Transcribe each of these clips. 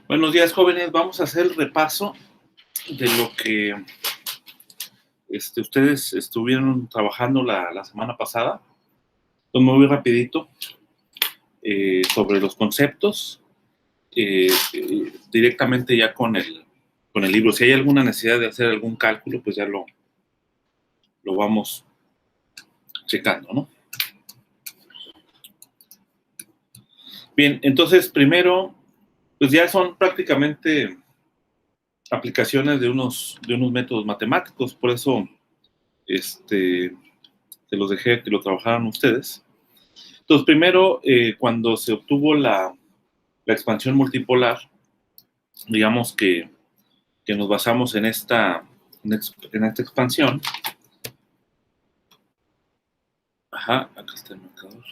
Buenos días, jóvenes. Vamos a hacer el repaso de lo que ustedes estuvieron trabajando la semana pasada. Entonces, me voy rapidito sobre los conceptos, directamente ya con el libro. Si hay alguna necesidad de hacer algún cálculo, pues ya lo vamos checando, ¿no? Bien, entonces primero, pues ya son prácticamente aplicaciones de unos métodos matemáticos, por eso se los dejé que lo trabajaran ustedes. Entonces, primero, cuando se obtuvo la expansión multipolar, digamos que nos basamos en esta expansión. Ajá, acá está el marcador.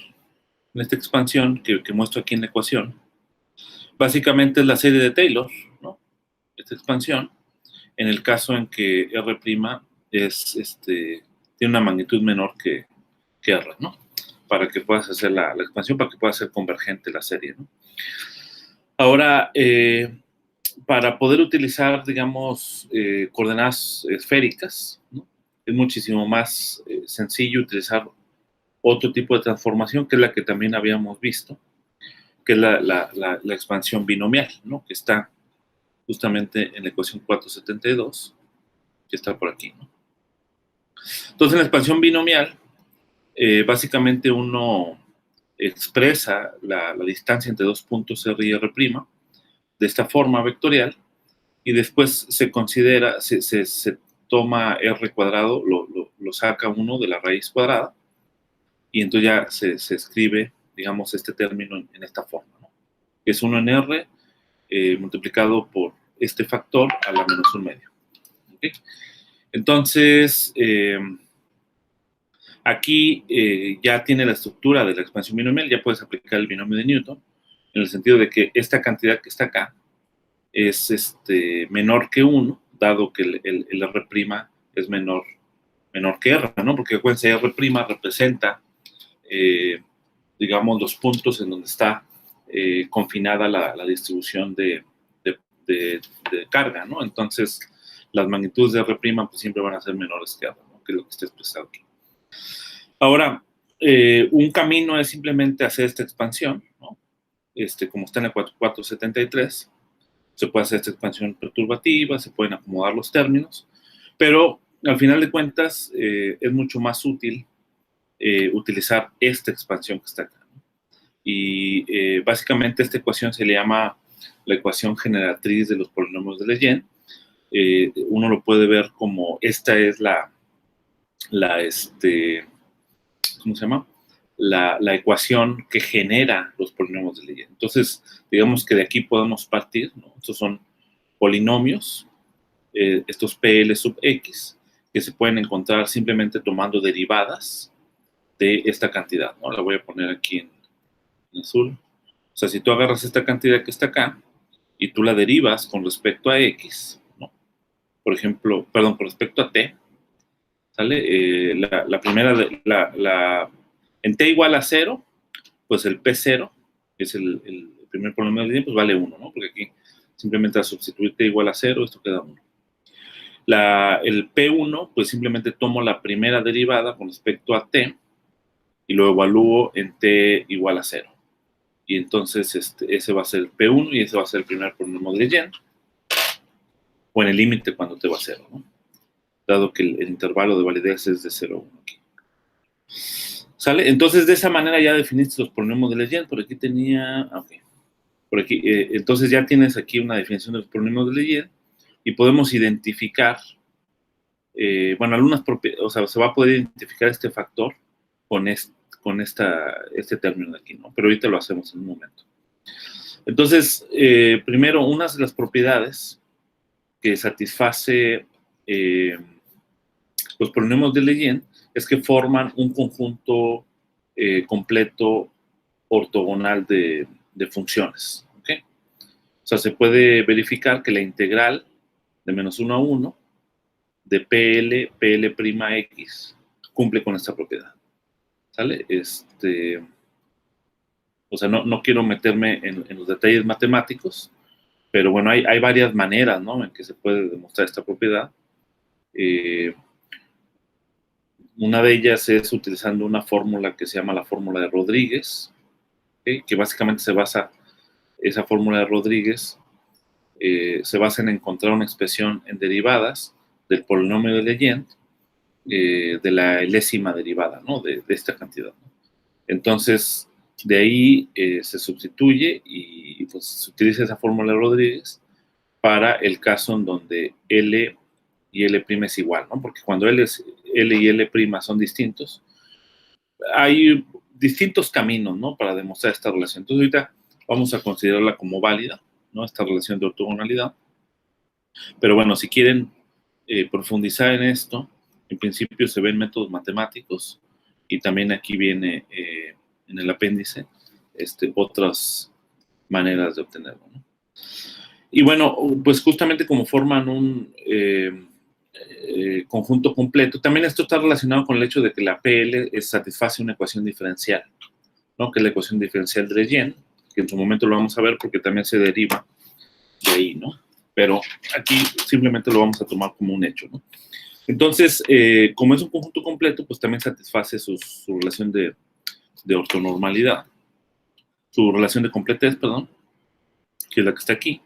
En esta expansión que muestro aquí en la ecuación, básicamente es la serie de Taylor, ¿no? Esta expansión, en el caso en que R' tiene una magnitud menor que R, ¿no? Para que puedas hacer la expansión, para que pueda ser convergente la serie, ¿no? Ahora, para poder utilizar, digamos, coordenadas esféricas, ¿no? Es muchísimo más sencillo utilizar otro tipo de transformación, que es la que también habíamos visto, que es la expansión binomial, ¿no? Que está justamente en la ecuación 472, que está por aquí, ¿no? Entonces, en la expansión binomial, básicamente uno expresa la distancia entre dos puntos R y R' de esta forma vectorial, y después se considera, se toma R cuadrado, lo saca uno de la raíz cuadrada, y entonces ya se escribe, digamos, este término en esta forma, ¿no? Que es 1 en R multiplicado por este factor a la menos 1 medio. ¿Okay? Entonces, aquí ya tiene la estructura de la expansión binomial, ya puedes aplicar el binomio de Newton, en el sentido de que esta cantidad que está acá es menor que 1, dado que el R' es menor que R, ¿no? Porque acuérdense, R' representa, digamos, los puntos en donde está confinada la distribución de carga, ¿no? Entonces, las magnitudes de R' pues siempre van a ser menores que R, ¿no? Que es lo que está expresado aquí. Ahora, un camino es simplemente hacer esta expansión, ¿no? Como está en el 473, se puede hacer esta expansión perturbativa, se pueden acomodar los términos, pero al final de cuentas es mucho más útil utilizar esta expansión que está acá, ¿no? Y básicamente esta ecuación se le llama la ecuación generatriz de los polinomios de Legendre. Uno lo puede ver como esta es ¿cómo se llama? La ecuación que genera los polinomios de Legendre. Entonces, digamos que de aquí podemos partir, ¿no? Estos son polinomios, estos PL sub X, que se pueden encontrar simplemente tomando derivadas de esta cantidad, ¿no? La voy a poner aquí en azul. O sea, si tú agarras esta cantidad que está acá y tú la derivas con respecto a X, ¿no? Por ejemplo, perdón, con respecto a T, ¿sale? La primera, en T igual a 0, pues el P0, que es el primer polinomio de Legendre, pues vale 1, ¿no? Porque aquí simplemente al sustituir T igual a 0, esto queda 1. El P1, pues simplemente tomo la primera derivada con respecto a T y lo evalúo en T igual a 0. Y entonces ese va a ser el P1 y ese va a ser el primer polinomio de Legendre, o en el límite cuando T va a 0, ¿no? Dado que el intervalo de validez es de 0 a 1 aquí. ¿Sale? Entonces, de esa manera ya definiste los polinomios de Legendre. Por aquí tenía... Ok. Por aquí, entonces ya tienes aquí una definición de los polinomios de Legendre y podemos identificar, bueno, algunas propiedades, o sea, se va a poder identificar este factor con este término de aquí, ¿no? Pero ahorita lo hacemos en un momento. Entonces, primero, una de las propiedades que satisface los polinomios de Legendre es que forman un conjunto completo ortogonal de funciones. ¿Okay? O sea, se puede verificar que la integral de menos 1 a 1 de PL'(X) cumple con esta propiedad. ¿Sale? O sea, no quiero meterme en los detalles matemáticos, pero bueno, hay varias maneras, ¿no?, en que se puede demostrar esta propiedad. Una de ellas es utilizando una fórmula que se llama la fórmula de Rodríguez, ¿okay?, que básicamente esa fórmula de Rodríguez se basa en encontrar una expresión en derivadas del polinomio de Legendre de la enésima derivada, ¿no?, de esta cantidad, ¿no? Entonces, de ahí se sustituye y pues se utiliza esa fórmula de Rodríguez para el caso en donde L y L' es igual, ¿no? Porque cuando L y L' son distintos, hay distintos caminos, ¿no?, para demostrar esta relación. Entonces, ahorita vamos a considerarla como válida, ¿no?, esta relación de ortogonalidad. Pero bueno, si quieren profundizar en esto, en principio se ven métodos matemáticos y también aquí viene en el apéndice otras maneras de obtenerlo, ¿no? Y bueno, pues justamente como forman un conjunto completo, también esto está relacionado con el hecho de que la PL satisface una ecuación diferencial, ¿no?, que es la ecuación diferencial de Legendre, que en su momento lo vamos a ver porque también se deriva de ahí, ¿no? Pero aquí simplemente lo vamos a tomar como un hecho, ¿no? Entonces, como es un conjunto completo, pues también satisface su relación de ortonormalidad, su relación de completez, perdón, que es la que está aquí.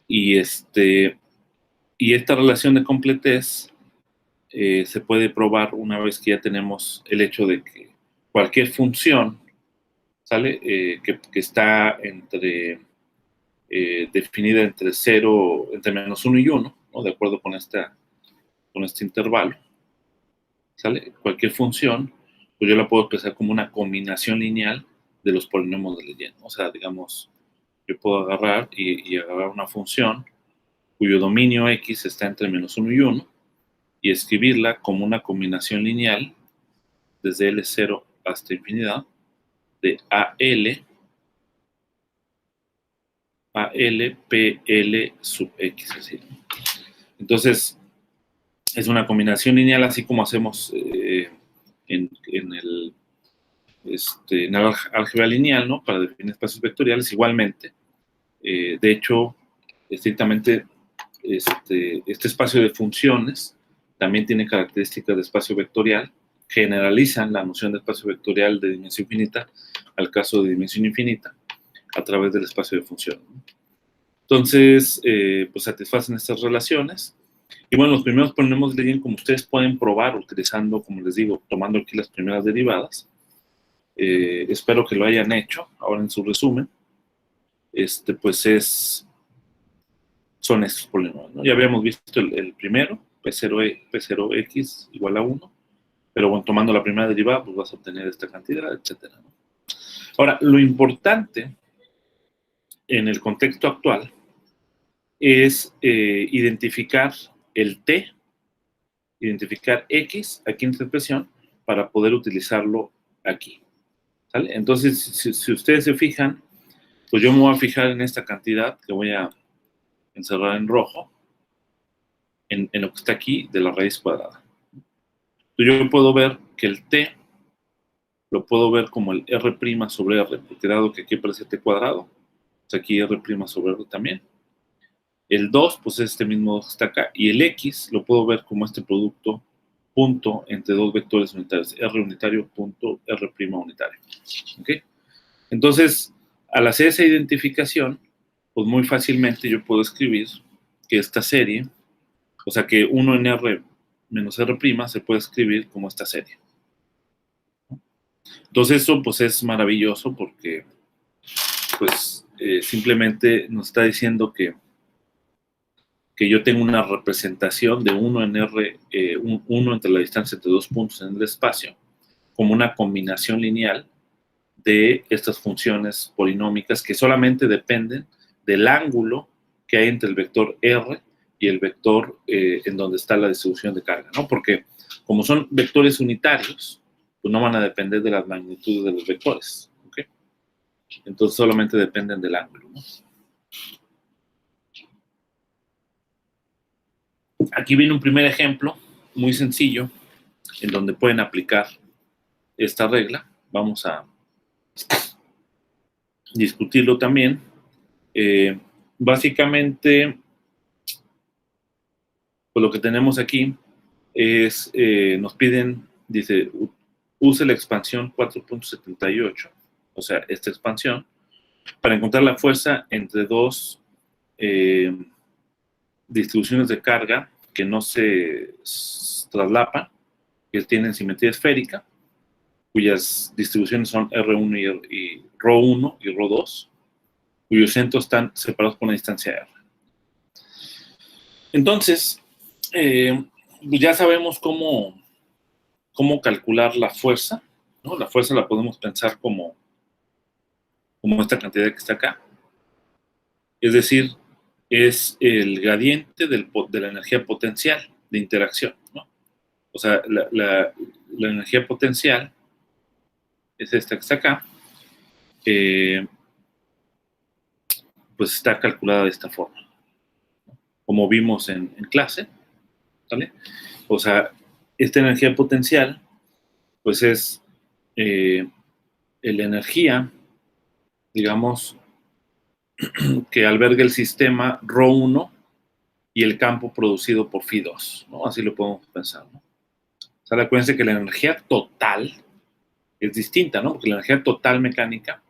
Y esta relación de completez se puede probar una vez que ya tenemos el hecho de que cualquier función, ¿sale?, que está definida entre menos 1 y 1, ¿no?, de acuerdo con este intervalo, ¿sale? Cualquier función, pues yo la puedo expresar como una combinación lineal de los polinomios de Legendre. O sea, digamos, yo puedo agarrar y agarrar una función cuyo dominio X está entre menos 1 y 1 y escribirla como una combinación lineal desde L0 hasta infinidad de AL PL sub X, así. Entonces, es una combinación lineal, así como hacemos en el álgebra lineal, ¿no?, para definir espacios vectoriales. Igualmente, de hecho, estrictamente, este espacio de funciones también tiene características de espacio vectorial, generalizan la noción de espacio vectorial de dimensión finita al caso de dimensión infinita a través del espacio de funciones, ¿no? Entonces, pues satisfacen estas relaciones. Y bueno, los primeros polinomios de Legendre, como ustedes pueden probar utilizando, como les digo, tomando aquí las primeras derivadas, espero que lo hayan hecho ahora en su resumen, pues son estos polinomios, ¿no? Ya habíamos visto el primero, P0x igual a 1, pero bueno, tomando la primera derivada, pues vas a obtener esta cantidad, etcétera, ¿no? Ahora, lo importante en el contexto actual es identificar el t, identificar x aquí en esta expresión para poder utilizarlo aquí, ¿sale? Entonces, si ustedes se fijan, pues yo me voy a fijar en esta cantidad que voy a encerrar en rojo, en lo que está aquí de la raíz cuadrada. Entonces yo puedo ver que el t lo puedo ver como el r' sobre r, porque dado que aquí aparece t cuadrado, pues aquí r' sobre r también. El 2, pues es este mismo 2 que está acá. Y el x lo puedo ver como este producto punto entre dos vectores unitarios, r unitario punto r' unitario. ¿Ok? Entonces, al hacer esa identificación, pues muy fácilmente yo puedo escribir que esta serie, o sea que 1 en r menos r' se puede escribir como esta serie. Entonces eso pues es maravilloso porque pues simplemente nos está diciendo que yo tengo una representación de 1 en R, 1 entre la distancia entre dos puntos en el espacio, como una combinación lineal de estas funciones polinómicas que solamente dependen del ángulo que hay entre el vector R y el vector en donde está la distribución de carga, ¿no? Porque como son vectores unitarios, pues no van a depender de las magnitudes de los vectores, ¿ok? Entonces solamente dependen del ángulo, ¿no? Aquí viene un primer ejemplo muy sencillo en donde pueden aplicar esta regla. Vamos a discutirlo también. Básicamente, pues lo que tenemos aquí es, nos piden, dice, use la expansión 4.78, o sea, esta expansión, para encontrar la fuerza entre dos distribuciones de carga que no se traslapan, que tienen simetría esférica, cuyas distribuciones son R1 y Rho1 y Rho2, cuyos centros están separados por una distancia R. Entonces, ya sabemos cómo calcular la fuerza, ¿no? La fuerza la podemos pensar como esta cantidad que está acá. Es decir, es el gradiente de la energía potencial de interacción, ¿no? O sea, la energía potencial es esta que está acá, pues está calculada de esta forma, ¿no? Como vimos en clase, ¿vale? O sea, esta energía potencial, pues es la energía, digamos, que alberga el sistema Rho1 y el campo producido por Phi2, ¿no? Así lo podemos pensar, ¿no? O sea, acuérdense que la energía total es distinta, ¿no? Porque la energía total mecánica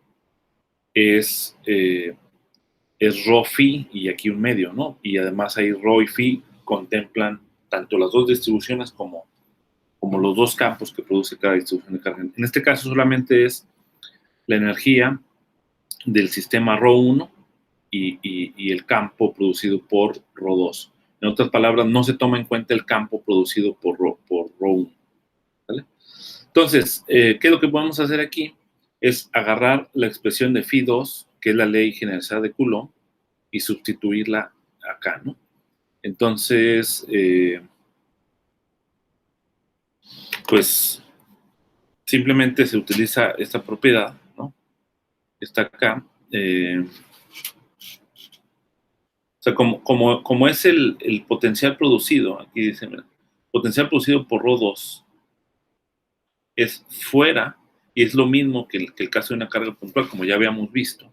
es Rho Phi y aquí un medio, ¿no? Y además ahí Rho y Phi contemplan tanto las dos distribuciones como los dos campos que produce cada distribución de carga. En este caso solamente es la energía del sistema Rho1 y el campo producido por Rho2. En otras palabras, no se toma en cuenta el campo producido por Rho1. ¿Vale? Entonces, ¿qué es lo que podemos hacer aquí? Es agarrar la expresión de Phi2, que es la ley generalizada de Coulomb, y sustituirla acá, ¿no? Entonces, pues simplemente se utiliza esta propiedad, ¿no? Está acá. O sea, como es el potencial producido, aquí dice, mira, potencial producido por Rho2 es fuera y es lo mismo que el caso de una carga puntual, como ya habíamos visto.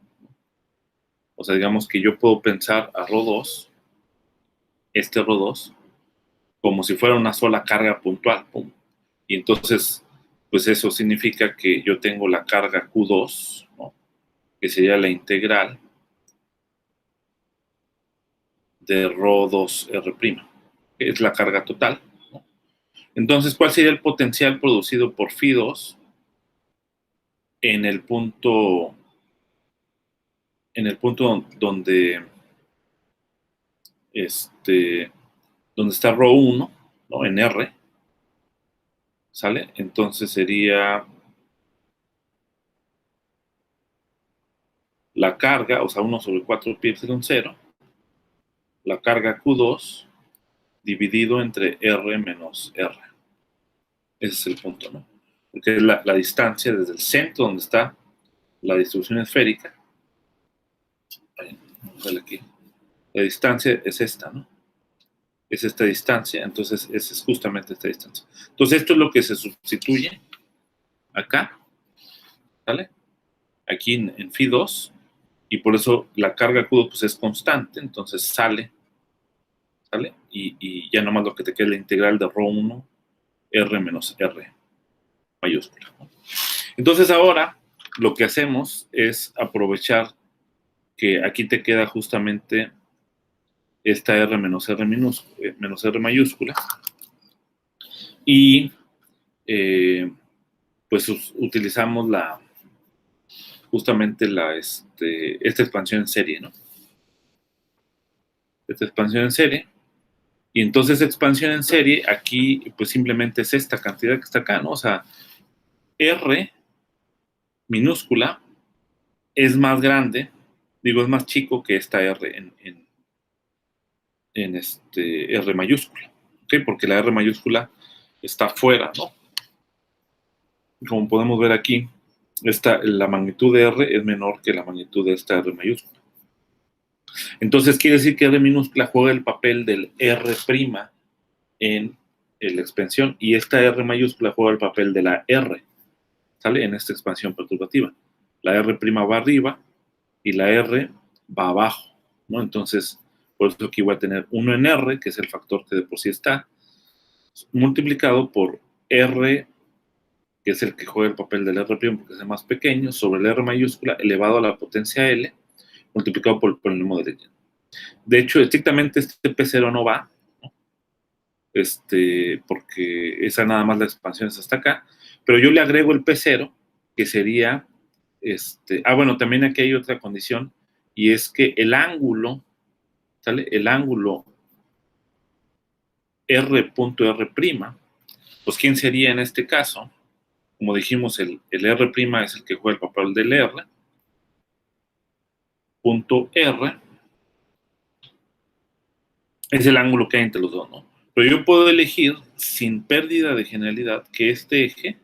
O sea, digamos que yo puedo pensar a Rho2, este Rho2, como si fuera una sola carga puntual. ¡Pum! Y entonces, pues eso significa que yo tengo la carga Q2, ¿no? Que sería la integral de Rho2R', que es la carga total, ¿no? Entonces, ¿cuál sería el potencial producido por Phi2 en el punto donde donde está Rho1, ¿no? En R, ¿sale? Entonces sería la carga, o sea, 1 sobre 4 pi epsilon 0, la carga Q2 dividido entre R menos R. Ese es el punto, ¿no? Porque es la distancia desde el centro donde está la distribución esférica. Vamos a ver aquí. La distancia es esta, ¿no? Es esta distancia, entonces es justamente esta distancia. Entonces esto es lo que se sustituye acá, ¿vale? Aquí en Phi2, y por eso la carga Q2 pues, es constante, entonces sale, y ya nomás lo que te queda es la integral de Rho1 R menos R mayúscula, ¿no? Entonces ahora lo que hacemos es aprovechar que aquí te queda justamente esta R menos R mayúscula y pues utilizamos justamente esta expansión en serie, ¿no? Esta expansión en serie. Y entonces expansión en serie, aquí pues simplemente es esta cantidad que está acá, ¿no? O sea, R minúscula es más grande, digo, es más chico que esta R en R mayúscula, ¿ok? Porque la R mayúscula está fuera, ¿no? Como podemos ver aquí, la magnitud de R es menor que la magnitud de esta R mayúscula. Entonces quiere decir que R minúscula juega el papel del R' en la expansión y esta R mayúscula juega el papel de la R, ¿sale? En esta expansión perturbativa. La R' va arriba y la R va abajo, ¿no? Entonces, por eso aquí voy a tener 1 en R, que es el factor que de por sí está, multiplicado por R, que es el que juega el papel del R' porque es el más pequeño, sobre el R mayúscula elevado a la potencia L, multiplicado por el polinomio de Legendre. De hecho, estrictamente este P0 no va, ¿no? Porque esa nada más la expansión es hasta acá, pero yo le agrego el P0, que sería, bueno, también aquí hay otra condición, y es que el ángulo, ¿sale? El ángulo R.R', pues ¿quién sería en este caso? Como dijimos, el R' es el que juega el papel del R, punto R, es el ángulo que hay entre los dos, ¿no? Pero yo puedo elegir, sin pérdida de generalidad, que este eje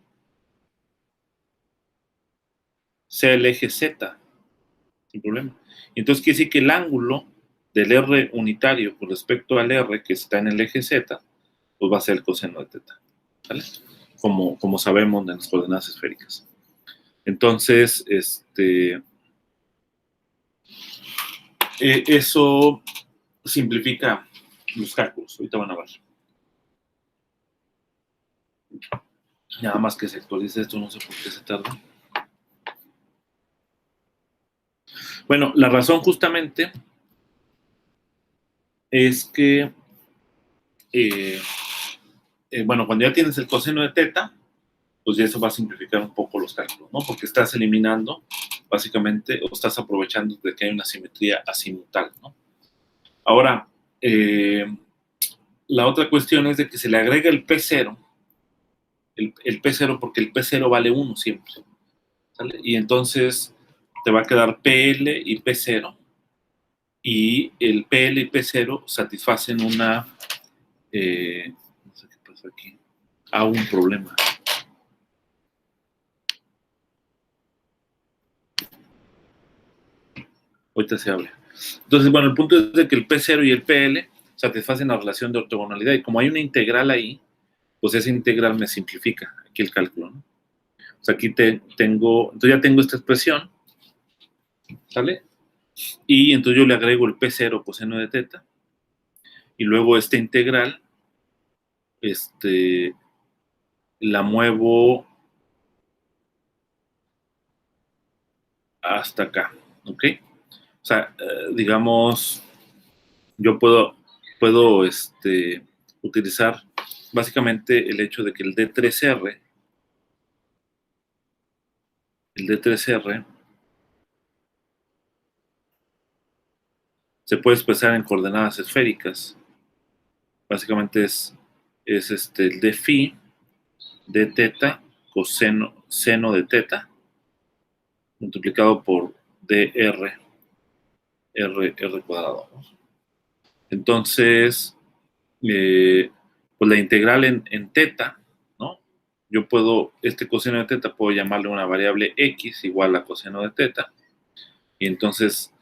sea el eje Z, sin problema. Entonces quiere decir que el ángulo del R unitario con respecto al R que está en el eje Z, pues va a ser el coseno de teta, ¿vale? Como sabemos de las coordenadas esféricas. Entonces, eso simplifica los cálculos. Ahorita van a ver. Nada más que se actualice esto, no sé por qué se tarda. Bueno, la razón justamente es que, bueno, cuando ya tienes el coseno de teta, pues ya eso va a simplificar un poco los cálculos, ¿no? Porque estás eliminando, básicamente, o estás aprovechando de que hay una simetría azimutal, ¿no? Ahora, la otra cuestión es de que se le agrega el P0, el P0 porque el P0 vale 1 siempre, ¿sale? Y entonces te va a quedar PL y P0, y el PL y P0 satisfacen una, no sé qué pasa aquí, un problema. Ahorita se abre. Entonces, bueno, el punto es de que el P0 y el PL satisfacen la relación de ortogonalidad, y como hay una integral ahí, pues esa integral me simplifica aquí el cálculo, ¿no? O sea, aquí entonces ya tengo esta expresión, ¿sale? Y entonces yo le agrego el P0 coseno de teta, y luego esta integral, la muevo hasta acá, ¿ok? O sea, digamos, yo puedo utilizar básicamente el hecho de que el D3R se puede expresar en coordenadas esféricas. Básicamente es el d phi de teta coseno seno de teta multiplicado por dr r cuadrado. Entonces, pues la integral en teta, ¿no? Yo puedo, coseno de teta, puedo llamarle una variable x igual a coseno de teta, y entonces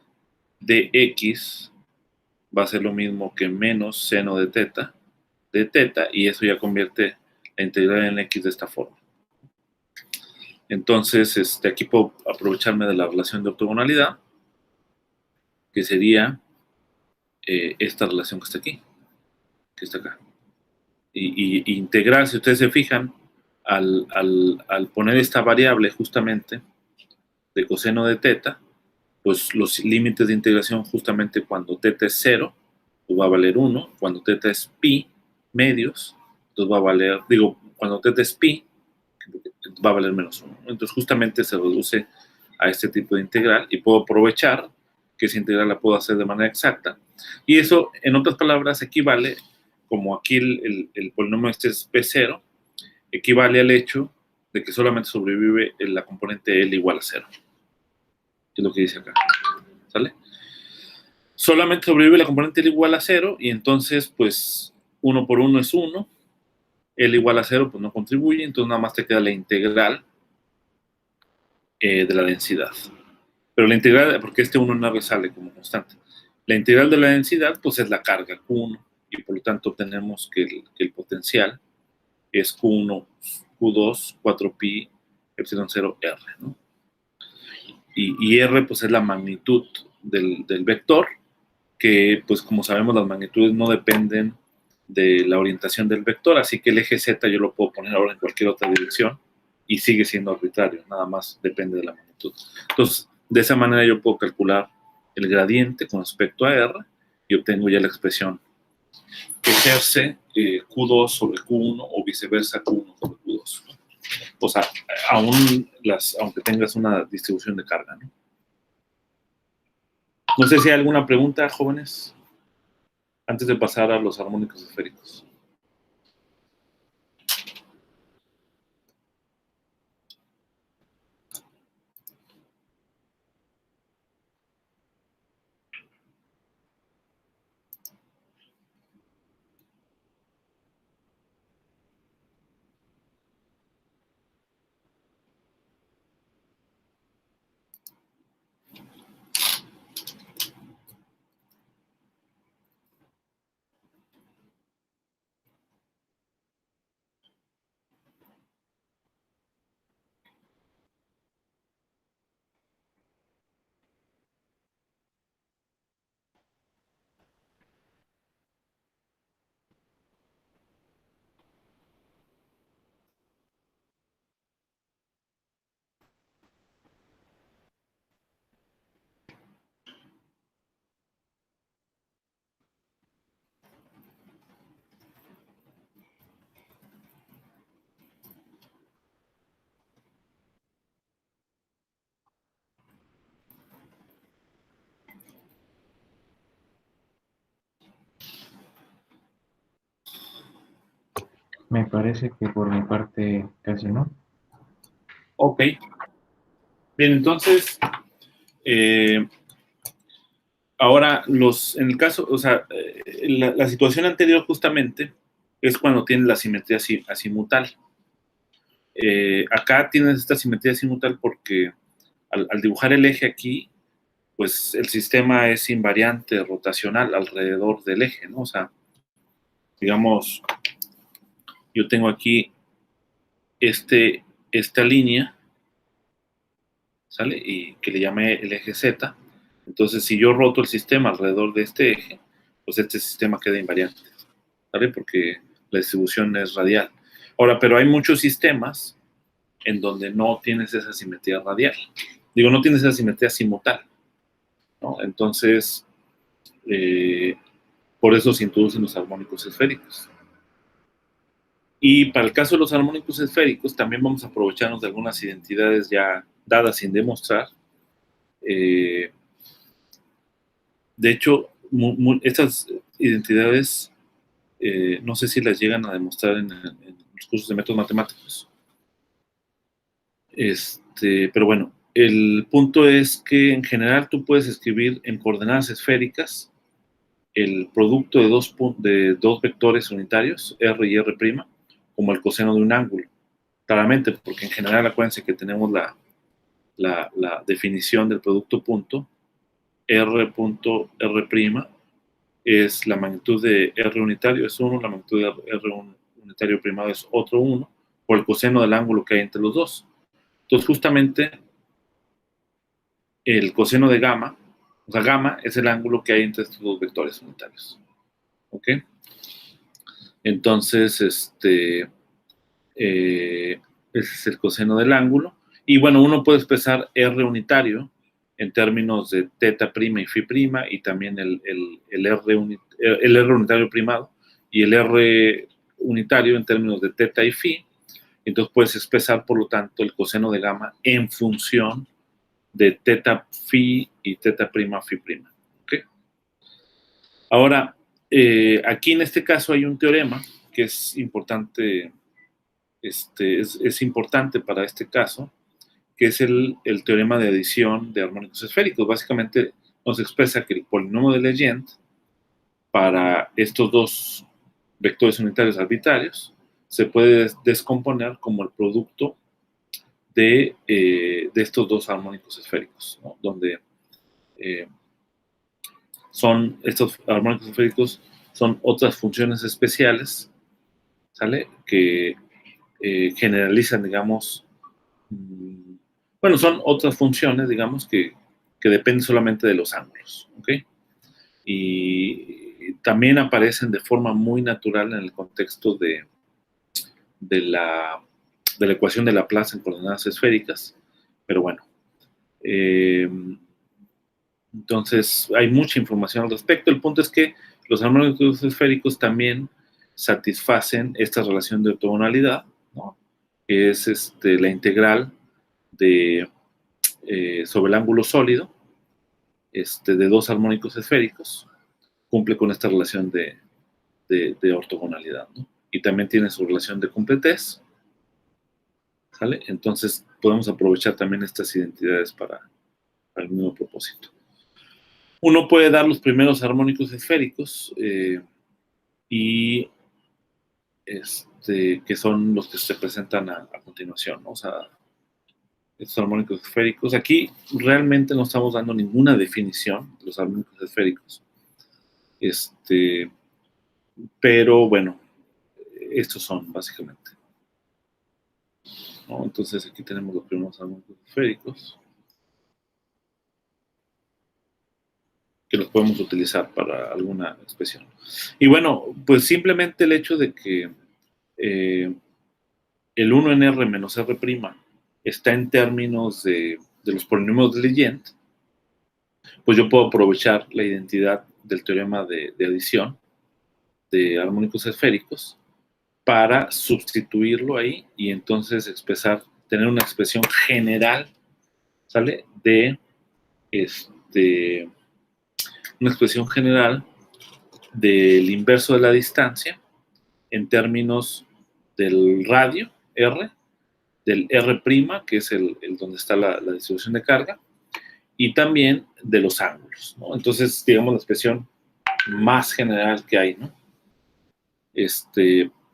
dx va a ser lo mismo que menos seno de teta, y eso ya convierte la integral en x de esta forma. Entonces, aquí puedo aprovecharme de la relación de ortogonalidad, que sería esta relación que está aquí, que está acá. Y integrar, si ustedes se fijan, al poner esta variable justamente de coseno de teta, pues los límites de integración justamente cuando teta es 0, pues va a valer 1, cuando teta es pi medios, entonces va a valer, cuando teta es pi, va a valer menos 1. Entonces justamente se reduce a este tipo de integral, y puedo aprovechar que esa integral la puedo hacer de manera exacta. Y eso, en otras palabras, equivale, como aquí el polinomio es P0, equivale al hecho de que solamente sobrevive la componente L igual a 0. Es lo que dice acá. ¿Sale? Solamente sobrevive la componente L igual a 0, y entonces, pues, 1 por 1 es 1, L igual a 0, pues no contribuye, entonces nada más te queda la integral de la densidad. Pero la integral, porque 1 no resale como constante, la integral de la densidad, pues es la carga Q1, y por lo tanto tenemos que el potencial es Q1, Q2, 4pi, epsilon 0, R, ¿no? y R pues es la magnitud del vector, que pues como sabemos las magnitudes no dependen de la orientación del vector, así que el eje Z yo lo puedo poner ahora en cualquier otra dirección y sigue siendo arbitrario, nada más depende de la magnitud. Entonces, de esa manera yo puedo calcular el gradiente con respecto a R y obtengo ya la expresión que ejerce Q2 sobre Q1 o viceversa Q1 sobre Q2. O sea, aunque tengas una distribución de carga, ¿no? No sé si hay alguna pregunta, jóvenes, antes de pasar a los armónicos esféricos. Me parece que por mi parte casi no. Ok. Bien, entonces, ahora en el caso, o sea, la situación anterior justamente es cuando tienes la simetría azimutal. Acá tienes esta simetría azimutal porque al dibujar el eje aquí, pues el sistema es invariante rotacional alrededor del eje, ¿no? O sea, digamos, yo tengo aquí esta línea, ¿sale? Y que le llamé el eje Z. Entonces, si yo roto el sistema alrededor de este eje, pues este sistema queda invariante, ¿sale? Porque la distribución es radial. Ahora, pero hay muchos sistemas en donde no tienes esa simetría radial. Digo, no tienes esa simetría azimutal, ¿no? Entonces, por eso se introducen los armónicos esféricos. Y para el caso de los armónicos esféricos, también vamos a aprovecharnos de algunas identidades ya dadas sin demostrar. De hecho, estas identidades, no sé si las llegan a demostrar en los cursos de métodos matemáticos. Pero bueno, el punto es que en general tú puedes escribir en coordenadas esféricas el producto de dos vectores unitarios, R y R', como el coseno de un ángulo. Claramente, porque en general acuérdense que tenemos la definición del producto punto, R punto R' es la magnitud de R unitario es 1, la magnitud de R unitario primado es otro 1, por el coseno del ángulo que hay entre los dos. Entonces, justamente, el coseno de gamma, o sea, gamma es el ángulo que hay entre estos dos vectores unitarios. ¿Ok? Entonces, ese es el coseno del ángulo. Y bueno, uno puede expresar R unitario en términos de teta prima y phi prima, y también el R unitario primado y el R unitario en términos de teta y phi. Entonces puedes expresar, por lo tanto, el coseno de gamma en función de teta phi y teta prima phi prima. ¿Okay? Ahora, aquí en este caso hay un teorema que es importante, es importante para este caso, que es el teorema de adición de armónicos esféricos. Básicamente nos expresa que el polinomio de Legendre para estos dos vectores unitarios arbitrarios se puede descomponer como el producto de estos dos armónicos esféricos, ¿no? Donde estos armónicos esféricos son otras funciones especiales, ¿sale? Que generalizan, digamos, Bueno, son otras funciones, digamos, que dependen solamente de los ángulos, ¿ok? Y también aparecen de forma muy natural en el contexto de la ecuación de Laplace en coordenadas esféricas, pero bueno. Entonces, hay mucha información al respecto. El punto es que los armónicos esféricos también satisfacen esta relación de ortogonalidad, ¿no? Que es la integral sobre el ángulo sólido de dos armónicos esféricos. Cumple con esta relación de ortogonalidad, ¿no? Y también tiene su relación de completez, ¿sale? Entonces, podemos aprovechar también estas identidades para el mismo propósito. Uno puede dar los primeros armónicos esféricos y que son los que se presentan a continuación, ¿no? O sea, estos armónicos esféricos. Aquí realmente no estamos dando ninguna definición de los armónicos esféricos. Pero bueno, estos son básicamente, ¿no? Entonces aquí tenemos los primeros armónicos esféricos, que los podemos utilizar para alguna expresión. Y bueno, pues simplemente el hecho de que el 1 en R menos R' está en términos de los polinomios de Legend, pues yo puedo aprovechar la identidad del teorema de adición de armónicos esféricos para sustituirlo ahí y entonces tener una expresión general, ¿sale? Una expresión general del inverso de la distancia en términos del radio, R, del R', que es el donde está la distribución de carga, y también de los ángulos, ¿no? Entonces, digamos, la expresión más general que hay, ¿no?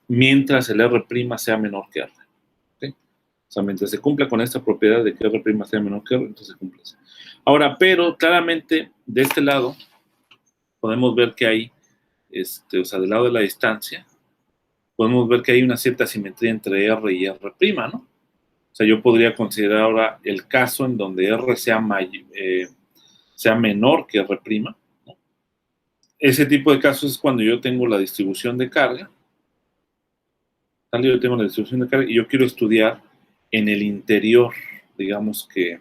Mientras el R' sea menor que R. ¿Okay? O sea, mientras se cumpla con esta propiedad de que R' sea menor que R, entonces se cumple. Ahora, pero claramente, de este lado, podemos ver que hay, o sea, del lado de la distancia, podemos ver que hay una cierta simetría entre R y R', ¿no? O sea, yo podría considerar ahora el caso en donde R sea menor que R', ¿no? Ese tipo de casos es cuando yo tengo la distribución de carga. Yo tengo la distribución de carga y yo quiero estudiar en el interior, digamos que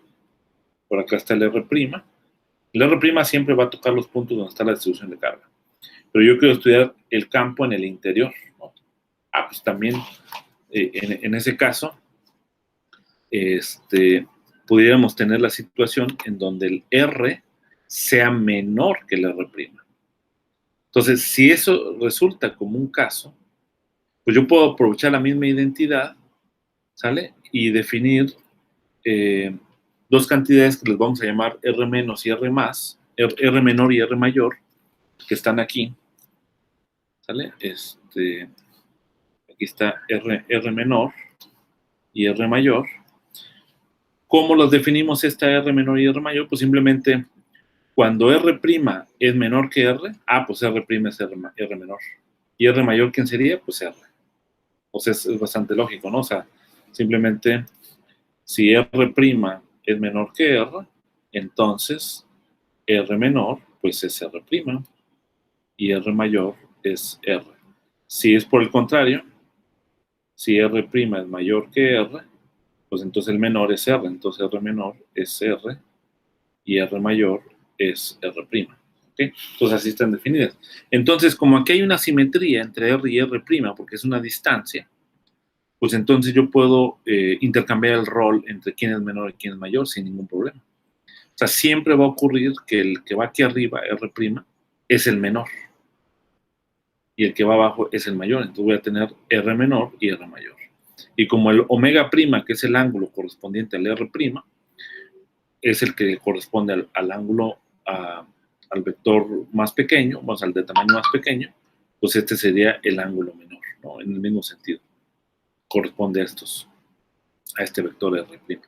por acá está el R'. El R' siempre va a tocar los puntos donde está la distribución de carga. Pero yo quiero estudiar el campo en el interior, ¿no? Pues también en ese caso, pudiéramos tener la situación en donde el R sea menor que el R'. Entonces, si eso resulta como un caso, pues yo puedo aprovechar la misma identidad, ¿sale? Y definir dos cantidades que les vamos a llamar R menos y R más, R menor y R mayor, que están aquí, ¿sale? Aquí está R menor y R mayor. ¿Cómo los definimos esta R menor y R mayor? Pues simplemente cuando R' es menor que R, pues R' es R menor. ¿Y R mayor quién sería? Pues R. O sea, es bastante lógico, ¿no? O sea, simplemente si R' es menor que R, entonces R menor, pues es R', y R mayor es R. Si es por el contrario, si R' es mayor que R, pues entonces el menor es R, entonces R menor es R, y R mayor es R'. ¿Okay? Entonces así están definidas. Entonces, como aquí hay una simetría entre R y R', porque es una distancia, pues entonces yo puedo intercambiar el rol entre quién es menor y quién es mayor sin ningún problema. O sea, siempre va a ocurrir que el que va aquí arriba, R', es el menor. Y el que va abajo es el mayor. Entonces voy a tener R menor y R mayor. Y como el omega prima, que es el ángulo correspondiente al R', es el que corresponde al ángulo, al vector más pequeño, vamos al de tamaño más pequeño, pues este sería el ángulo menor, ¿no? En el mismo sentido. Corresponde a este vector R'.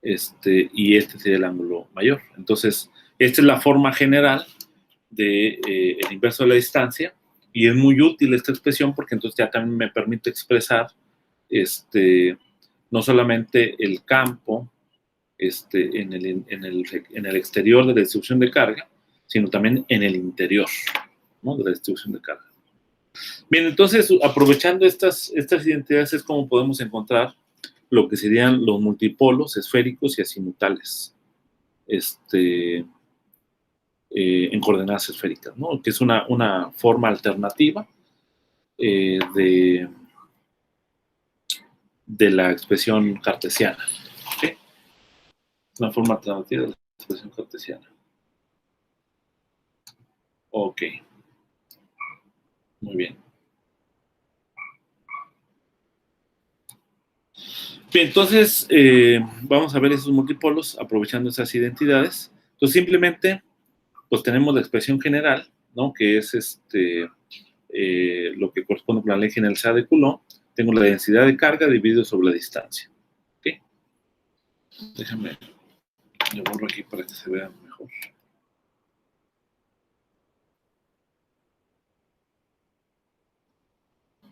Y este sería el ángulo mayor. Entonces, esta es la forma general del inverso de la distancia, y es muy útil esta expresión porque entonces ya también me permite expresar no solamente el campo en el exterior de la distribución de carga, sino también en el interior, ¿no?, de la distribución de carga. Bien, entonces, aprovechando estas identidades es como podemos encontrar lo que serían los multipolos esféricos y azimutales en coordenadas esféricas, ¿no?, que es una forma alternativa de la expresión cartesiana. ¿Sí? Una forma alternativa de la expresión cartesiana. Ok. Muy bien. Bien, entonces vamos a ver esos multipolos aprovechando esas identidades. Entonces simplemente pues tenemos la expresión general, ¿no?, que es lo que corresponde con la ley generalizada de Coulomb. Tengo la densidad de carga dividido sobre la distancia. ¿Ok? Déjame, le borro aquí para que se vea mejor.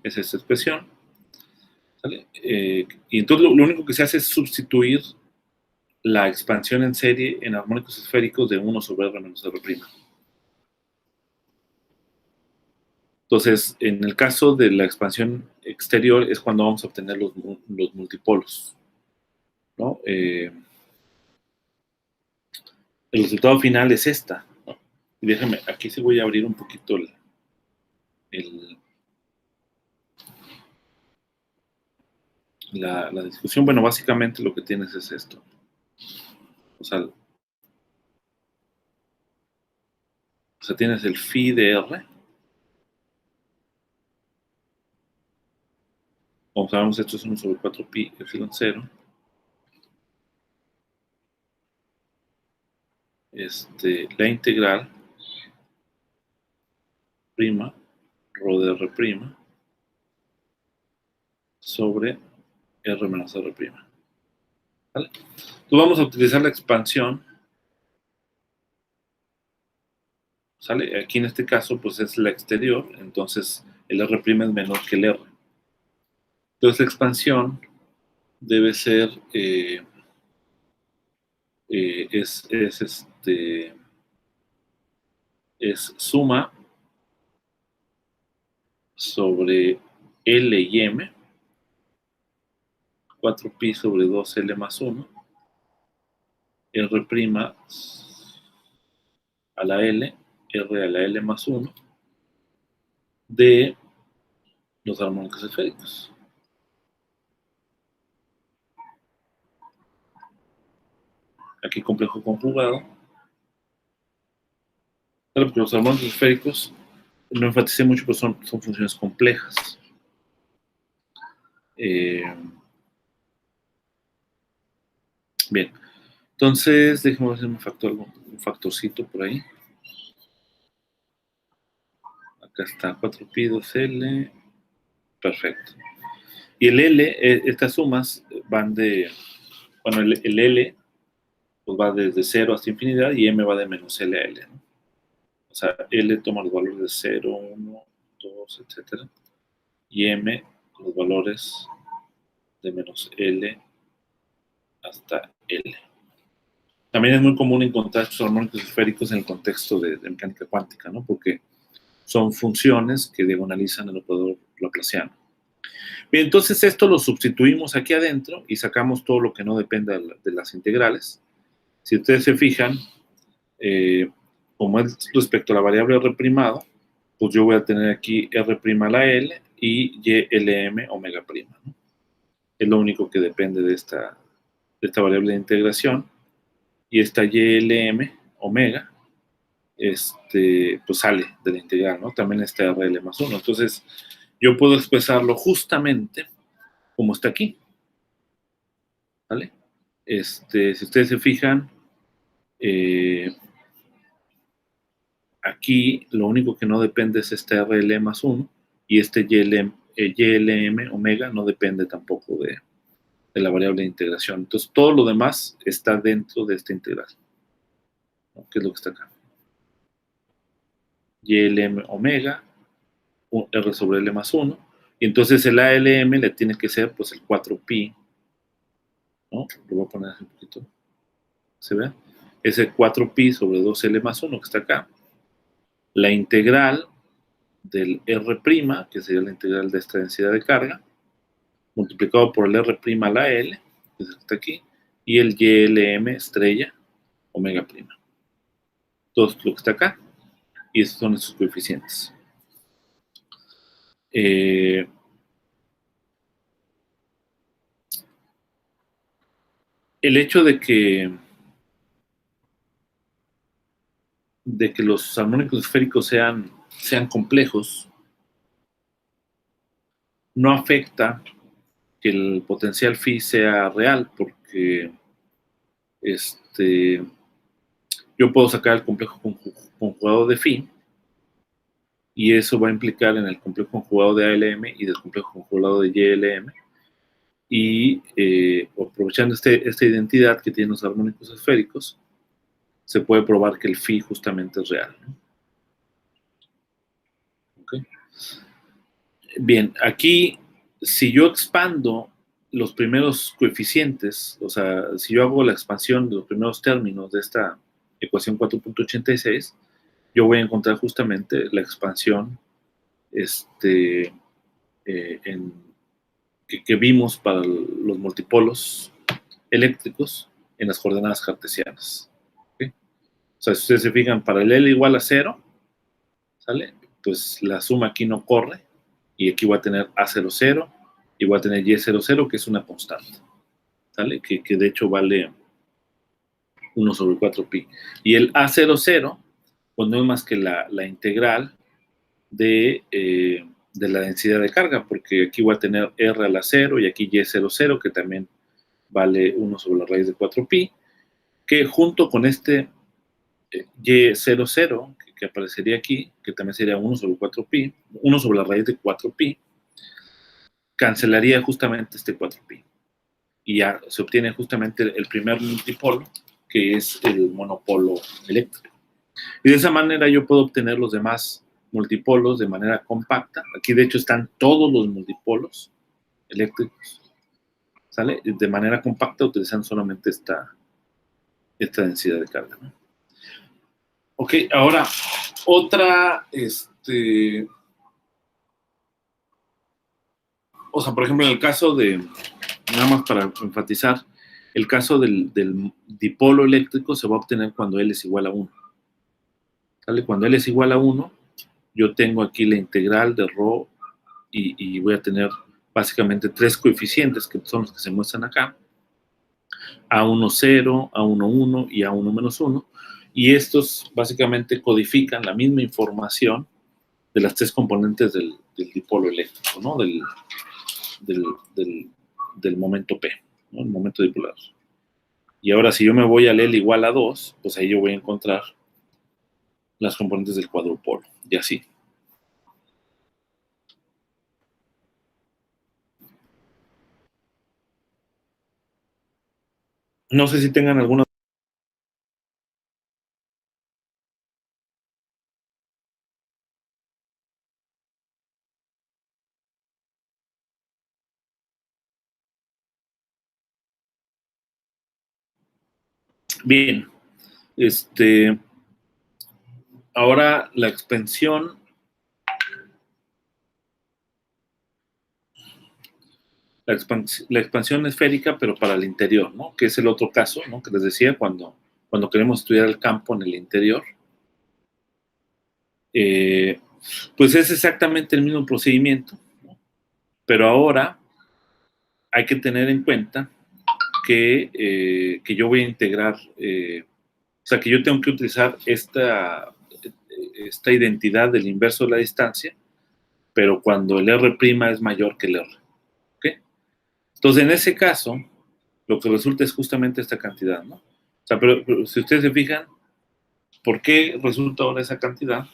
Es esta expresión. ¿Sale? Y entonces lo único que se hace es sustituir la expansión en serie en armónicos esféricos de 1 sobre R menos R'. Entonces, en el caso de la expansión exterior es cuando vamos a obtener los multipolos, ¿no? El resultado final es esta, ¿no? Y déjame, aquí sí voy a abrir un poquito la discusión. Bueno, básicamente lo que tienes es esto. O sea, tienes el phi de R. Como sabemos, esto es 1 sobre 4 pi epsilon 0. La integral prima rho de R prima sobre R menos R prima. ¿Vale? Entonces vamos a utilizar la expansión. ¿Sale? Aquí en este caso pues es la exterior, entonces el R' es menor que el R. Entonces la expansión debe ser es suma sobre L y M, 4pi sobre 2L más 1, R' a la L, R a la L más 1, de los armónicos esféricos. Aquí complejo conjugado. Claro, porque los armónicos esféricos, no enfaticé mucho, pero son funciones complejas. Bien, entonces déjame hacer un factorcito por ahí. Acá está 4pi 2L. Perfecto. Y el L, estas sumas van de, bueno, el L pues va desde 0 hasta infinidad y M va de menos L a L, ¿no? O sea, L toma los valores de 0, 1, 2, etc. Y M los valores de menos L hasta L. También es muy común encontrar estos armónicos esféricos en el contexto de mecánica cuántica, ¿no? Porque son funciones que diagonalizan el operador laplaciano. Bien, entonces esto lo sustituimos aquí adentro y sacamos todo lo que no dependa de las integrales. Si ustedes se fijan, como es respecto a la variable R', pues yo voy a tener aquí R' a la L y YLM omega prima, ¿no? Es lo único que depende de esta variable de integración. Y esta YLM omega, pues sale de la integral, ¿no? También está RL más 1. Entonces, yo puedo expresarlo justamente como está aquí. ¿Vale? Si ustedes se fijan, aquí lo único que no depende es este RL más 1 y este YLM omega no depende tampoco de la variable de integración. Entonces, todo lo demás está dentro de esta integral, ¿no? Que es lo que está acá. YLM omega, R sobre L más 1, y entonces el ALM le tiene que ser pues el 4pi, ¿no? Lo voy a poner así un poquito. ¿Se ve? Ese 4pi sobre 2L más 1 que está acá. La integral del R', que sería la integral de esta densidad de carga, multiplicado por el R' a la L, que está aquí, y el YLM estrella omega prima. Todo esto lo que está acá, y estos son esos coeficientes. El hecho de que los armónicos esféricos sean complejos no afecta que el potencial phi sea real, porque yo puedo sacar el complejo conjugado de phi, y eso va a implicar en el complejo conjugado de ALM y del complejo conjugado de YLM, y aprovechando esta identidad que tienen los armónicos esféricos, se puede probar que el phi justamente es real, ¿no? ¿Okay? Bien, aquí, si yo expando los primeros coeficientes, o sea, si yo hago la expansión de los primeros términos de esta ecuación 4.86, yo voy a encontrar justamente la expansión que vimos para los multipolos eléctricos en las coordenadas cartesianas. ¿Okay? O sea, si ustedes se fijan, para el L igual a 0, ¿sale? Pues la suma aquí no corre, y aquí voy a tener A00 y voy a tener Y00, que es una constante, ¿sale? Que de hecho vale 1 sobre 4pi. Y el A00, pues no es más que la integral de la densidad de carga, porque aquí voy a tener R a la 0 y aquí Y00, que también vale 1 sobre la raíz de 4pi, que junto con este Y00, que aparecería aquí, que también sería 1 sobre 4pi, 1 sobre la raíz de 4pi, cancelaría justamente este 4pi. Y ya se obtiene justamente el primer multipolo, que es el monopolo eléctrico. Y de esa manera yo puedo obtener los demás multipolos de manera compacta. Aquí de hecho están todos los multipolos eléctricos, ¿sale? De manera compacta, utilizando solamente esta densidad de carga, ¿no? Ok, ahora, otra, o sea, por ejemplo, en el caso de, nada más para enfatizar, el caso del dipolo eléctrico se va a obtener cuando L es igual a 1. ¿Sale? Cuando L es igual a 1, yo tengo aquí la integral de ρ y voy a tener básicamente 3 coeficientes, que son los que se muestran acá: A1, 0, A1, 1 y A1 menos 1. Y estos básicamente codifican la misma información de las 3 componentes del dipolo eléctrico, ¿no? Del momento P, ¿no? El momento dipolar. Y ahora, si yo me voy al L igual a 2, pues ahí yo voy a encontrar las componentes del cuadrupolo, y así. No sé si tengan alguna. Bien, ahora la expansión esférica, pero para el interior, ¿no? Que es el otro caso, ¿no? Que les decía, cuando queremos estudiar el campo en el interior, pues es exactamente el mismo procedimiento, ¿no? Pero ahora hay que tener en cuenta que yo voy a integrar, o sea, que yo tengo que utilizar esta identidad del inverso de la distancia, pero cuando el R' es mayor que el R. ¿Ok? Entonces, en ese caso, lo que resulta es justamente esta cantidad, ¿no? O sea, pero si ustedes se fijan, ¿por qué resulta ahora esa cantidad?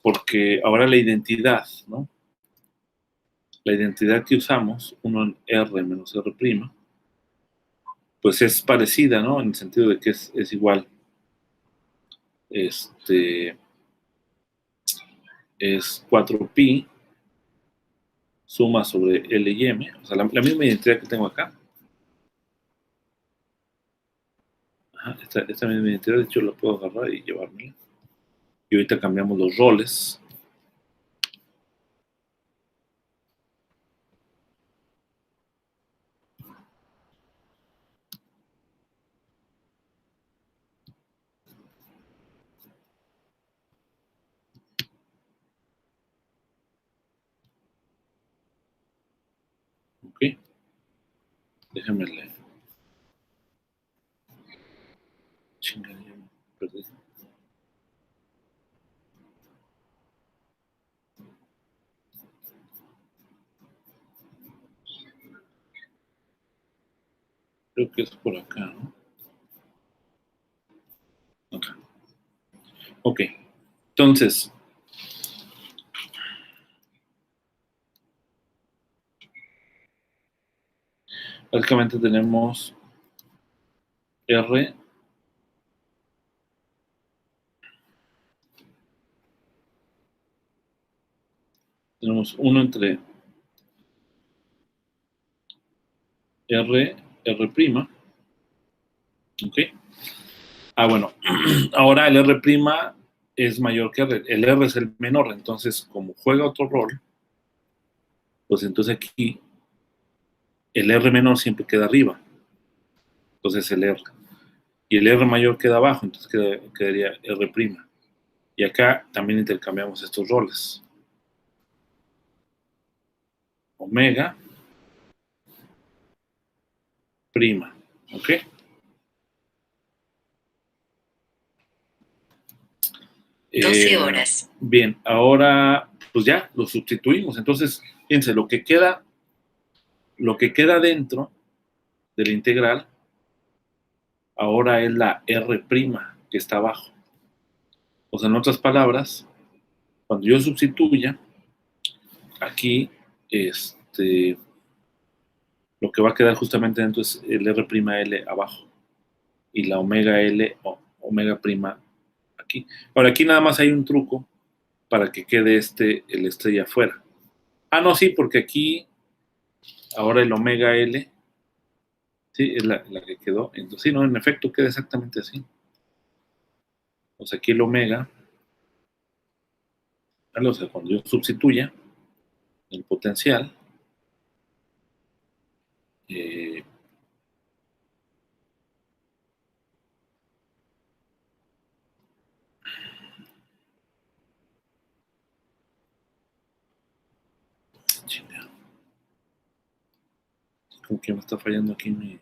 Porque ahora la identidad, ¿no? La identidad que usamos, 1 en R menos R', pues es parecida, ¿no? En el sentido de que es igual. Es 4pi suma sobre L y M, o sea, la misma identidad que tengo acá. Ajá, esta misma identidad, de hecho, la puedo agarrar y llevármela. Y ahorita cambiamos los roles. Ok, déjame leer. Chingada, ya me perdí. Creo que es por acá, ¿no? Acá. Ok, entonces, básicamente tenemos R, tenemos uno entre R, R', ok. Ah, bueno, ahora el R' es mayor que R, el R es el menor, entonces como juega otro rol, pues entonces aquí el R menor siempre queda arriba, entonces el R. Y el R mayor queda abajo, entonces quedaría R'. Y acá también intercambiamos estos roles. Omega, prima, ¿ok? 12 horas. Bien, ahora pues ya lo sustituimos. Entonces, fíjense, lo que queda dentro de la integral ahora es la R' que está abajo. O sea, en otras palabras, cuando yo sustituya, aquí lo que va a quedar justamente dentro es el R'L abajo y la omega L o omega prima aquí. Ahora, aquí nada más hay un truco para que quede el estrella afuera. Ah, no, sí, porque aquí ahora el omega L, sí, es la que quedó. Entonces, sí, no, en efecto queda exactamente así. O sea, aquí el omega, o sea, cuando yo sustituya el potencial, eh, chinga, como que me está fallando aquí mi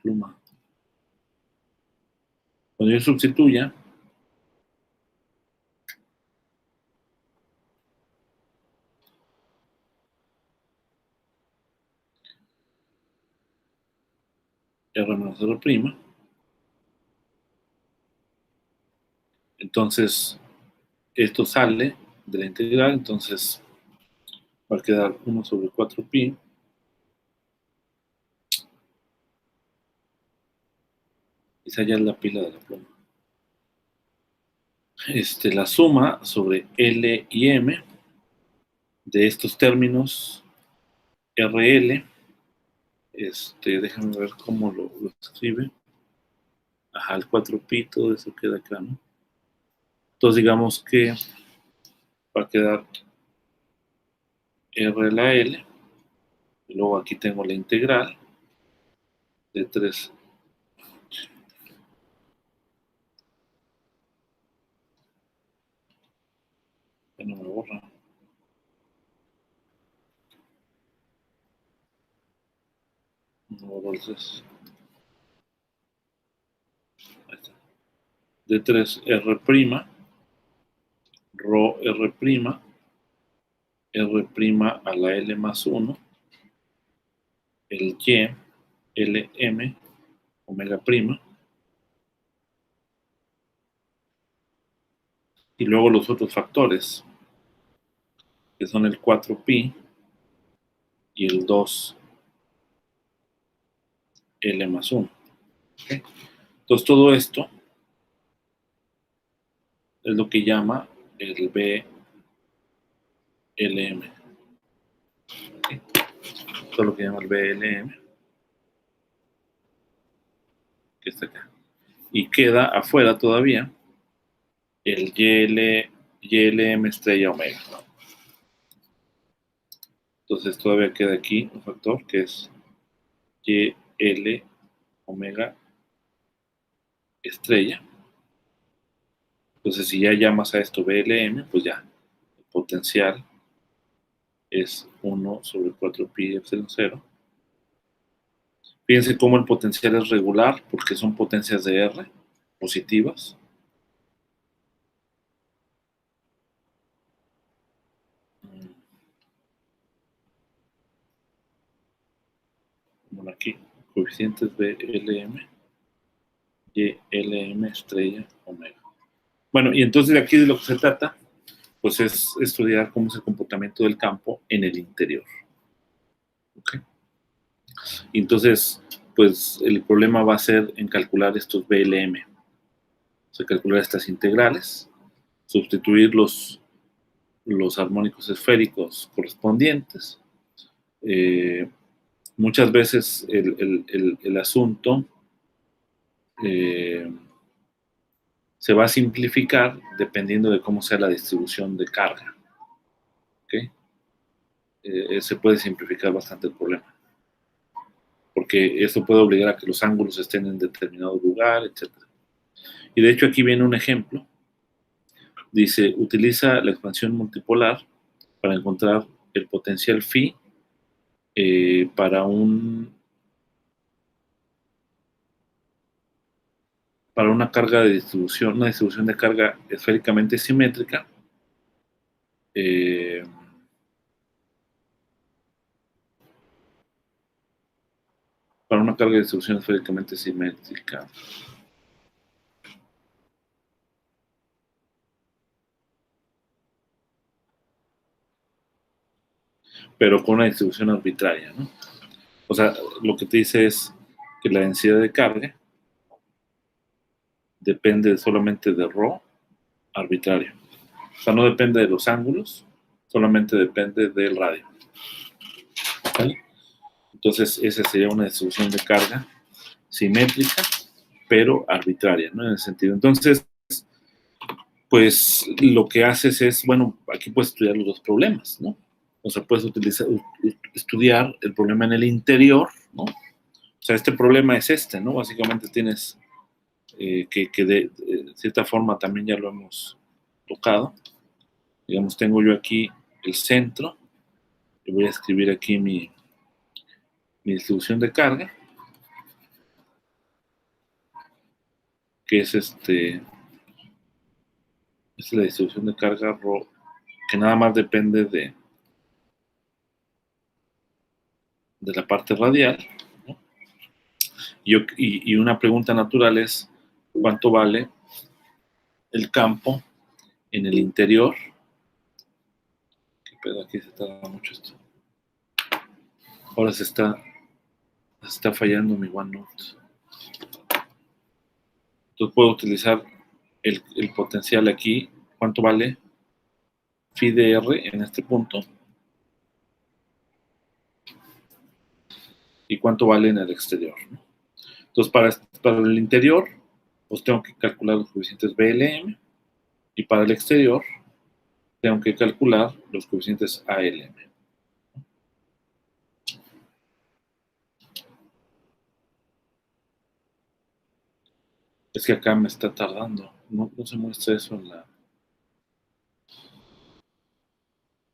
pluma. Cuando yo sustituya, R menos R', entonces esto sale de la integral, entonces va a quedar 1 sobre 4pi. Esa ya es la pila de la pluma. La suma sobre L y M de estos términos RL, déjame ver cómo lo escribe. Ajá, el 4pi, todo eso queda acá, ¿no? Entonces digamos que va a quedar R a la L, y luego aquí tengo la integral de 3. Ya no me borra. No me borra el 3. Ahí está. De 3 R', rho R', R' a la L más 1, el Y, LM, omega prima, y luego los otros factores, que son el 4pi y el 2L más 1. ¿Okay? Entonces todo esto es lo que llama el BLM. ¿Okay? Todo lo que llama el BLM. que está acá. Y queda afuera todavía el YLM estrella omega. Entonces todavía queda aquí un factor que es YL omega estrella. Entonces si ya llamas a esto BLM, pues ya el potencial es 1 sobre 4 pi epsilon 0. Fíjense cómo el potencial es regular porque son potencias de R positivas. Bueno, aquí, coeficientes de LM, YLM estrella omega. Bueno, y entonces de aquí de lo que se trata, pues es estudiar cómo es el comportamiento del campo en el interior. ¿Okay? Y entonces, pues el problema va a ser en calcular estos BLM. O sea, calcular estas integrales, sustituir los armónicos esféricos correspondientes. Muchas veces el asunto se va a simplificar dependiendo de cómo sea la distribución de carga. ¿Okay? Se puede simplificar bastante el problema, porque esto puede obligar a que los ángulos estén en determinado lugar, etc. Y de hecho aquí viene un ejemplo. Dice, utiliza la expansión multipolar para encontrar el potencial phi para una carga de distribución, una distribución de carga esféricamente simétrica. Para una carga de distribución esféricamente simétrica. Pero con una distribución arbitraria, ¿no? O sea, lo que te dice es que la densidad de carga depende solamente de ρ arbitrario. O sea, no depende de los ángulos, solamente depende del radio. ¿Vale? Entonces, esa sería una distribución de carga simétrica, pero arbitraria, ¿no? En ese sentido. Entonces, pues lo que haces es, bueno, aquí puedes estudiar los dos problemas, ¿no? O sea, puedes estudiar el problema en el interior, ¿no? O sea, este problema es este, ¿no? Básicamente tienes que de cierta forma también ya lo hemos tocado. Digamos, tengo yo aquí el centro, y voy a escribir aquí mi distribución de carga, que es es la distribución de carga ρ, que nada más depende de la parte radial, ¿no? Y una pregunta natural es, ¿cuánto vale el campo en el interior? ¿Qué pedo? Aquí se tarda mucho esto. Ahora se está fallando mi OneNote. Entonces puedo utilizar el potencial aquí. ¿Cuánto vale phi de R en este punto? ¿Y cuánto vale en el exterior? Entonces, para el interior, pues tengo que calcular los coeficientes BLM, y para el exterior, tengo que calcular los coeficientes ALM. Es que acá me está tardando. No se muestra eso en la...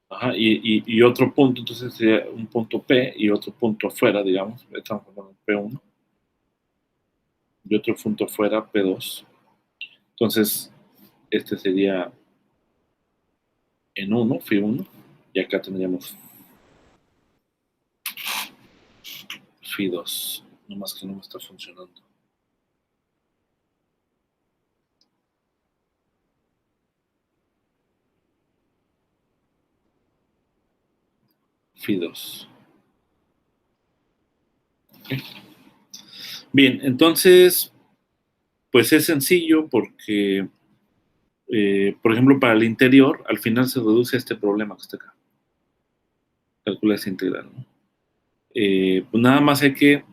Ajá, y otro punto, entonces sería un punto P y otro punto afuera, digamos. Estamos hablando de P1. Y otro punto afuera, P2. Entonces, este sería en 1, phi 1. Y acá tendríamos phi 2. Nomás que no me está funcionando. Phi 2. Okay. Bien, entonces, pues es sencillo porque, por ejemplo, para el interior, al final se reduce a este problema que está acá. Calcula esa integral, ¿no? Pues nada más hay que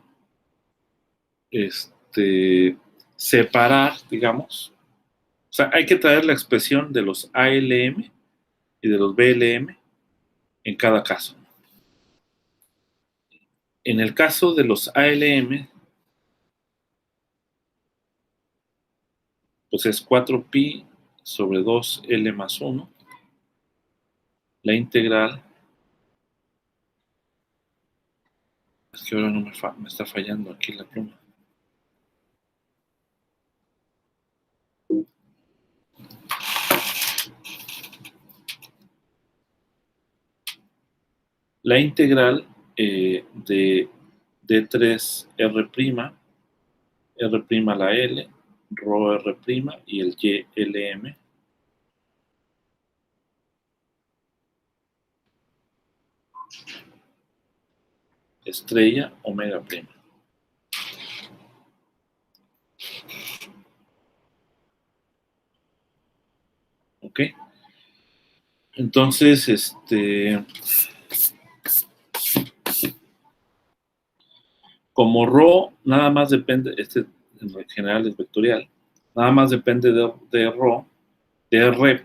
separar, digamos. O sea, hay que traer la expresión de los ALM y de los BLM en cada caso. En el caso de los ALM, pues es 4pi sobre 2L más 1, la integral. Es que ahora no me está fallando aquí la pluma. La integral de D3R', R' a la L, rho R' y el YLM estrella omega prima. ¿Ok? Entonces, como rho nada más depende, en general es vectorial, nada más depende de rho, de R,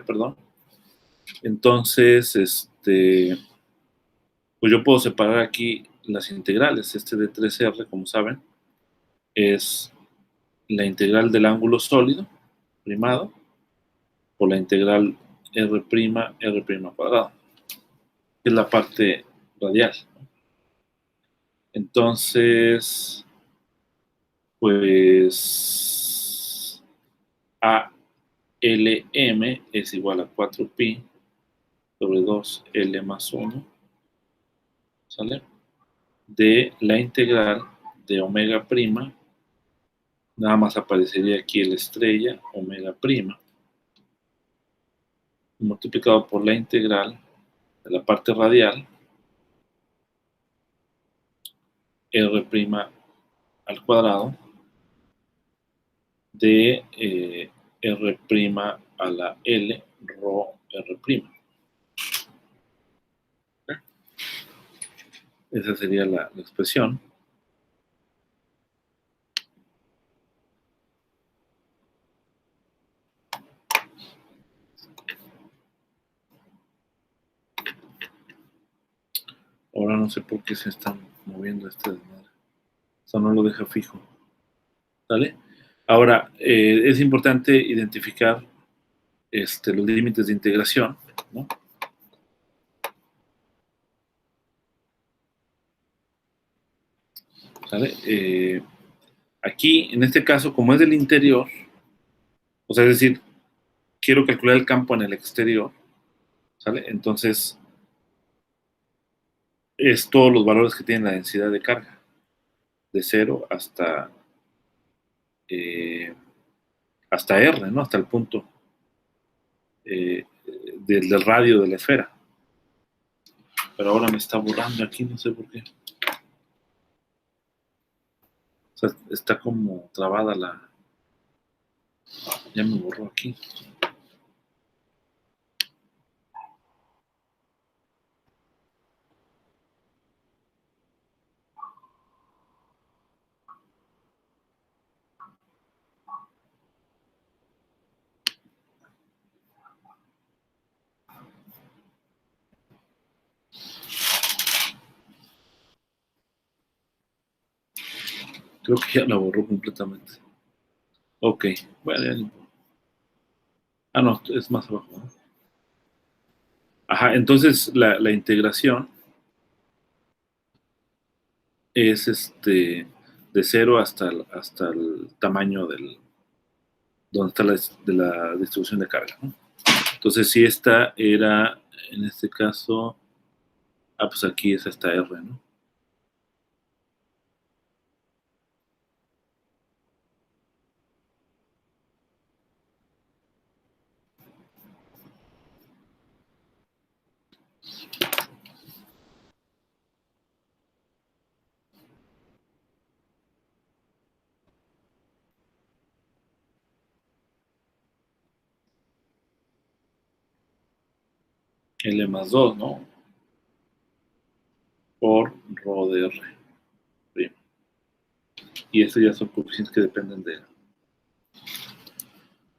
perdón. Entonces, pues yo puedo separar aquí las integrales. De 3R, como saben, es la integral del ángulo sólido, primado, por la integral R', R' cuadrado, que es la parte radial. Entonces, pues ALM es igual a 4pi sobre 2L más 1, ¿sale? De la integral de omega prima, nada más aparecería aquí el estrella, omega prima, multiplicado por la integral de la parte radial, R' al cuadrado, de R' a la L, rho R'. Esa sería la expresión. Ahora no sé por qué se están moviendo este desmadre. O sea, no lo deja fijo. ¿Vale? Ahora, es importante identificar los límites de integración, ¿no? ¿Sale? Aquí, en este caso, como es del interior, o sea, es decir, quiero calcular el campo en el exterior, ¿sale? Entonces, es todos los valores que tienen la densidad de carga, de 0 hasta R, ¿no? Hasta el punto del radio de la esfera. Pero ahora me está borrando aquí, no sé por qué. O sea, está como trabada la... Ya me borró aquí. Creo que ya la borró completamente. Ok, bueno, ya no. Ah, no, es más abajo, ¿no? Ajá, entonces la integración es de 0 hasta el tamaño donde está de la distribución de carga, ¿no? Entonces, si esta era, en este caso, pues aquí es hasta R, ¿no? L más 2, ¿no? Por rho de R'. Y estos ya son coeficientes que dependen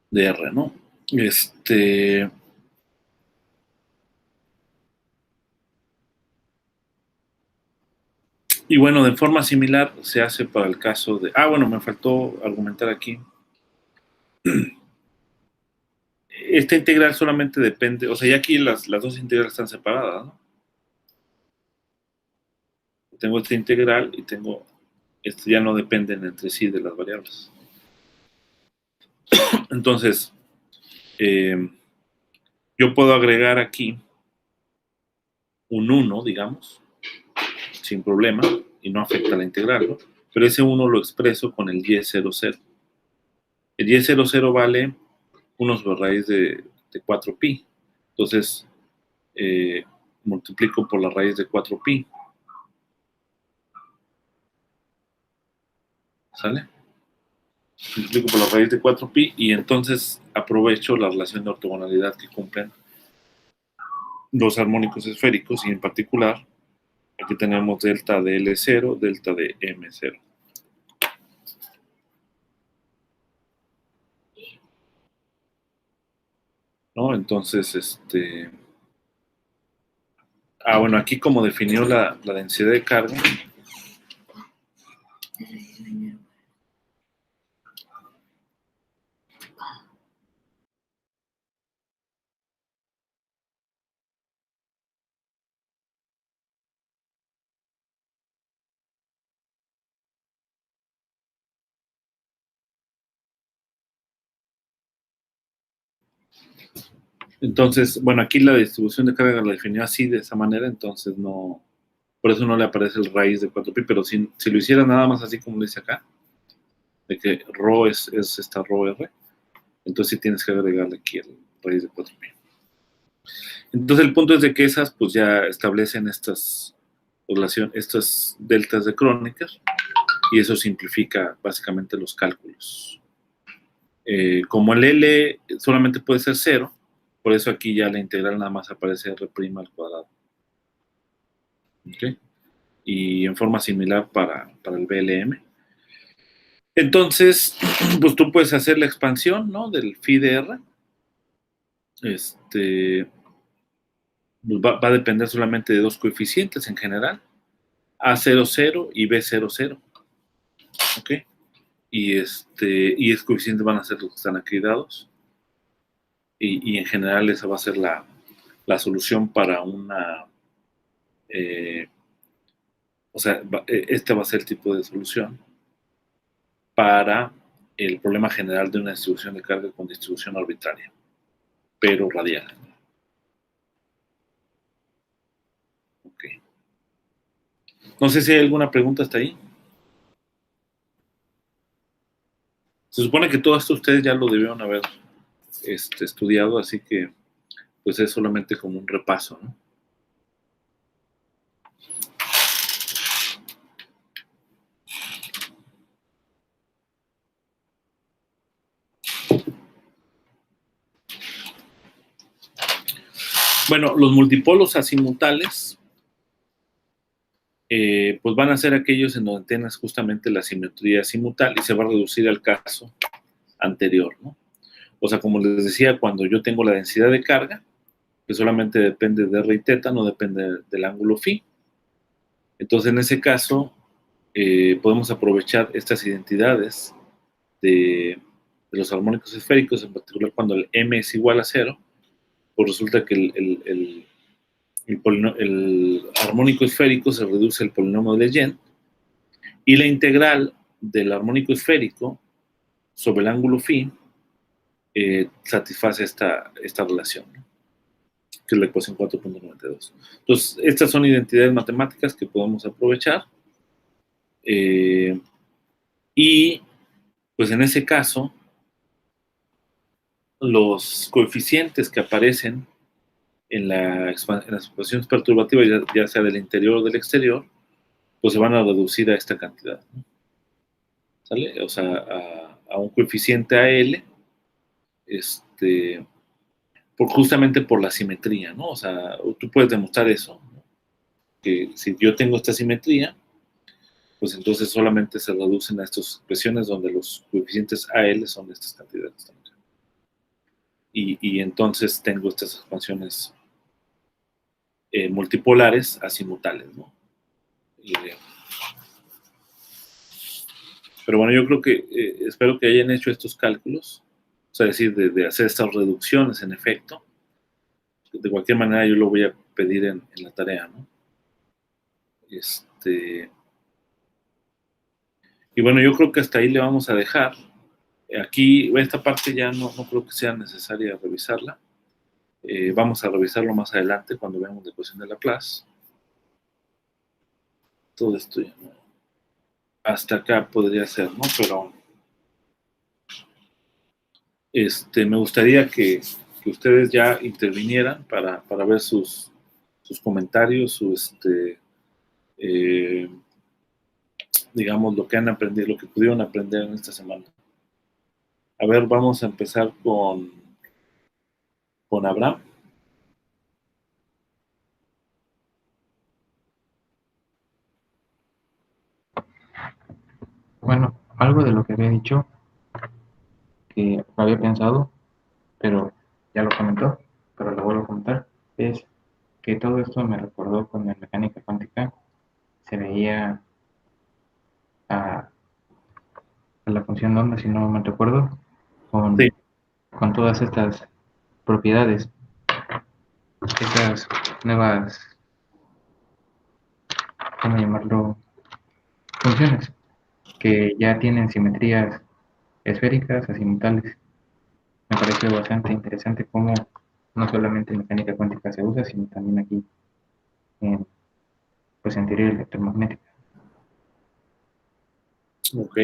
de R, ¿no? Y bueno, de forma similar se hace para el caso de... bueno, me faltó argumentar aquí. Esta integral solamente depende, o sea, ya aquí las dos integrales están separadas, ¿no? Tengo esta integral y tengo... Esto ya no dependen entre sí de las variables. Entonces, yo puedo agregar aquí un 1, digamos, sin problema, y no afecta la integral, ¿no? Pero ese 1 lo expreso con el y00. El y00 vale 1 sobre raíz de 4pi. Entonces, multiplico por la raíz de 4pi. ¿Sale? Multiplico por la raíz de 4pi y entonces aprovecho la relación de ortogonalidad que cumplen los armónicos esféricos y en particular aquí tenemos delta de L0, delta de M0. ¿No? Entonces, bueno, aquí como definió la densidad de carga. Entonces, bueno, aquí la distribución de carga la definió así, de esa manera, entonces no, por eso no le aparece el raíz de 4pi, pero si lo hiciera nada más así como lo dice acá, de que ρ es esta ρr, entonces sí tienes que agregarle aquí el raíz de 4pi. Entonces el punto es de que esas pues ya establecen estas deltas de Kronecker y eso simplifica básicamente los cálculos. Como el L solamente puede ser 0, por eso aquí ya la integral nada más aparece R' al cuadrado. ¿Okay? Y en forma similar para el BLM. Entonces, pues tú puedes hacer la expansión, ¿no? Del phi de R. Va a depender solamente de dos coeficientes en general, A00 y B00. ¿Ok? Y estos coeficientes van a ser los que están aquí dados. Y en general esa va a ser la solución para una... este va a ser el tipo de solución para el problema general de una distribución de carga con distribución arbitraria, pero radial. Ok. No sé si hay alguna pregunta hasta ahí. Se supone que todo esto ustedes ya lo debieron haber estudiado, así que pues es solamente como un repaso, ¿no? Bueno, los multipolos azimutales pues van a ser aquellos en donde tengas justamente la simetría azimutal y se va a reducir al caso anterior, ¿no? O sea, como les decía, cuando yo tengo la densidad de carga, que solamente depende de R y teta, no depende del ángulo phi. Entonces, en ese caso, podemos aprovechar estas identidades de los armónicos esféricos, en particular cuando el m es igual a 0, pues resulta que el armónico esférico se reduce al polinomio de Legendre y la integral del armónico esférico sobre el ángulo phi satisface esta relación, ¿no? Que es la ecuación 4.92. Entonces, estas son identidades matemáticas que podemos aprovechar y pues en ese caso los coeficientes que aparecen en las expansiones perturbativas, ya sea del interior o del exterior, pues se van a reducir a esta cantidad, ¿no? ¿Sale? O sea, a un coeficiente AL, justamente por la simetría, ¿no? O sea, tú puedes demostrar eso, ¿no? Que si yo tengo esta simetría, pues entonces solamente se reducen a estas expresiones donde los coeficientes AL son de estas cantidades también. Y entonces tengo estas expansiones multipolares azimutales, ¿no? Pero bueno, yo creo que espero que hayan hecho estos cálculos, o sea, es decir, de hacer estas reducciones en efecto. De cualquier manera yo lo voy a pedir en la tarea, ¿no? Y bueno, yo creo que hasta ahí le vamos a dejar. Aquí, esta parte ya no creo que sea necesaria revisarla. Vamos a revisarlo más adelante cuando veamos la ecuación de Laplace. Todo esto ya no. Hasta acá podría ser, ¿no? Pero me gustaría que ustedes ya intervinieran para ver sus comentarios, digamos, lo que han aprendido, lo que pudieron aprender en esta semana. A ver, vamos a empezar con Abraham. Bueno, algo de lo que había dicho, que lo había pensado, pero ya lo comentó, pero lo vuelvo a comentar, es que todo esto me recordó cuando en mecánica cuántica se veía a la función de onda, si no me recuerdo, Sí. con todas estas propiedades, estas nuevas, ¿cómo llamarlo? Funciones, que ya tienen simetrías esféricas, azimutales. Me pareció bastante interesante cómo no solamente en mecánica cuántica se usa, sino también aquí en, pues en teoría electromagnética. Ok.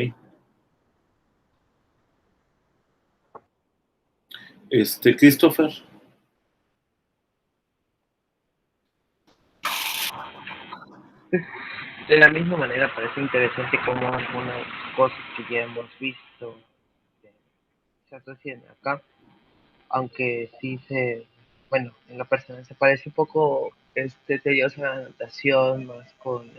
Christopher. De la misma manera, parece interesante cómo algunas cosas que ya hemos visto se asocian acá, aunque sí bueno, en lo personal se parece un poco tediosa la notación, más con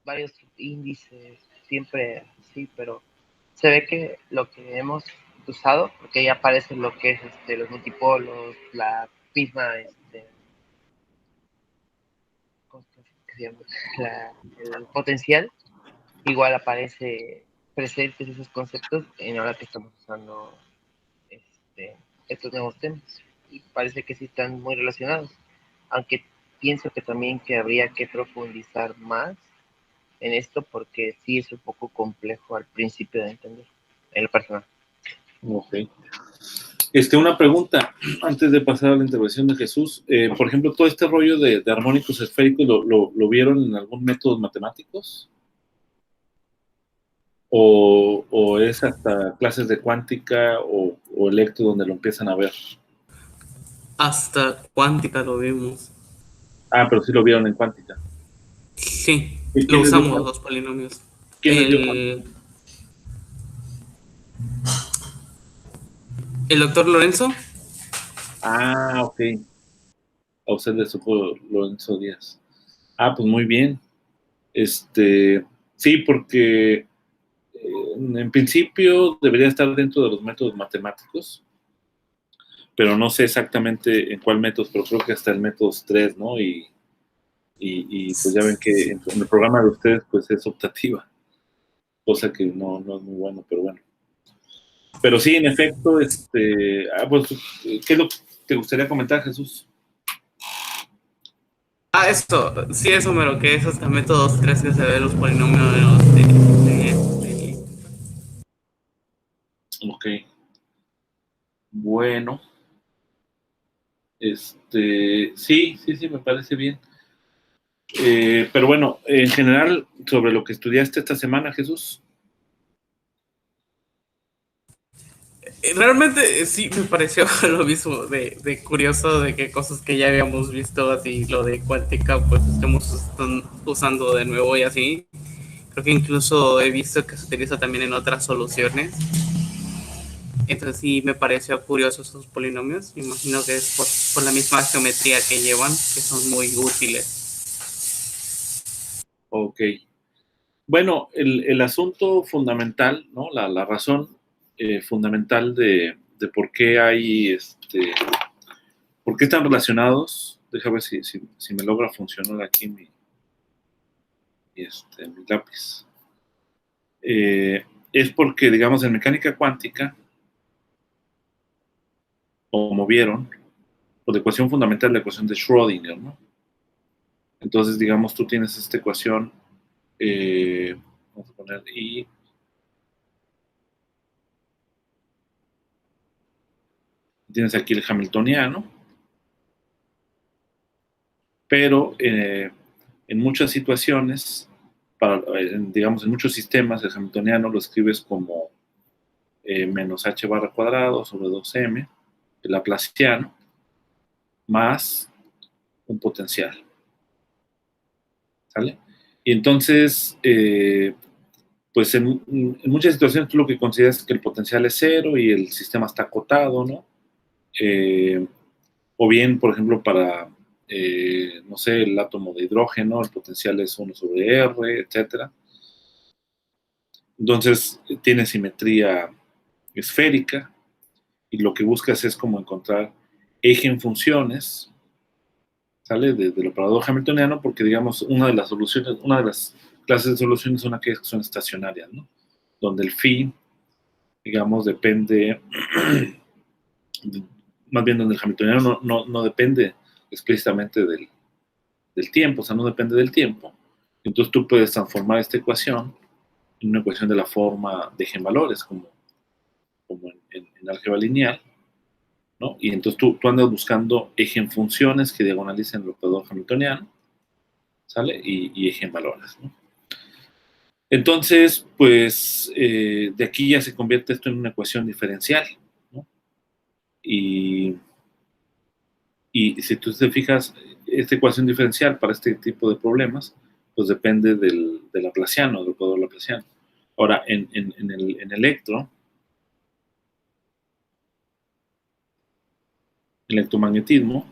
varios índices, siempre así, pero se ve que lo que hemos usado, porque ya aparece lo que es los multipolos, la misma, ¿cómo se llama? El potencial, igual aparece presentes esos conceptos en ahora que estamos usando estos nuevos temas, y parece que sí están muy relacionados, aunque pienso que también que habría que profundizar más en esto porque sí es un poco complejo al principio de entender en el personal. Ok. Una pregunta, antes de pasar a la intervención de Jesús. Por ejemplo, todo este rollo de armónicos esféricos, ¿lo vieron en algún método matemáticos? ¿O es hasta clases de cuántica o electro donde lo empiezan a ver? Hasta cuántica lo vimos. Ah, pero sí lo vieron en cuántica. Sí, ¿Quién lo les dio usamos cuántica? los polinomios. ¿Quién les dio cuántica? El doctor Lorenzo. Ah, ok. A usted le supo Lorenzo Díaz. Ah, pues muy bien. Sí, porque en principio debería estar dentro de los métodos matemáticos, pero no sé exactamente en cuál método, pero creo que hasta el método 3, ¿no? Y pues ya ven que en el programa de ustedes pues es optativa, cosa que no es muy bueno, pero bueno. Pero sí, en efecto, pues, ¿qué es lo que te gustaría comentar, Jesús? Esto, sí, eso me lo que es hasta métodos 3 que se ve los polinomios Ok. Bueno. Sí, me parece bien. Pero bueno, en general, sobre lo que estudiaste esta semana, Jesús. Realmente sí me pareció lo mismo de curioso de que cosas que ya habíamos visto, así lo de cuántica, pues estamos usando de nuevo y así. Creo que incluso he visto que se utiliza también en otras soluciones. Entonces sí me pareció curioso esos polinomios. Me imagino que es por la misma geometría que llevan, que son muy útiles. Ok. Bueno, el asunto fundamental, ¿no? La razón fundamental de por qué hay, por qué están relacionados. Déjame ver si me logra funcionar aquí mi lápiz. Es porque, digamos, en mecánica cuántica, como vieron, pues la ecuación fundamental es la ecuación de Schrödinger, ¿no? Entonces, digamos, tú tienes esta ecuación, vamos a poner I, tienes aquí el hamiltoniano, pero en muchas situaciones, digamos, en muchos sistemas, el hamiltoniano lo escribes como menos h barra cuadrado sobre 2m, el laplaciano, más un potencial. ¿Sale? Y entonces, pues en muchas situaciones tú lo que consideras es que el potencial es 0 y el sistema está acotado, ¿no? O bien, por ejemplo, para, no sé, el átomo de hidrógeno, el potencial es 1 sobre R, etc. Entonces, tiene simetría esférica y lo que buscas es como encontrar eigenfunciones, ¿sale? Del operador hamiltoniano, porque, digamos, una de las clases de soluciones son aquellas que son estacionarias, ¿no? Donde el phi, digamos, depende, más bien donde el hamiltoniano no depende explícitamente del tiempo, o sea, no depende del tiempo. Entonces tú puedes transformar esta ecuación en una ecuación de la forma de eigenvalores, como en álgebra lineal, ¿no? Y entonces tú andas buscando eigenfunciones que diagonalicen el operador hamiltoniano, ¿sale? Y eigenvalores, ¿no? Entonces, pues, de aquí ya se convierte esto en una ecuación diferencial, ¿no? Y si tú te fijas, esta ecuación diferencial para este tipo de problemas, pues depende del laplaciano, del operador laplaciano. Ahora, en el electromagnetismo,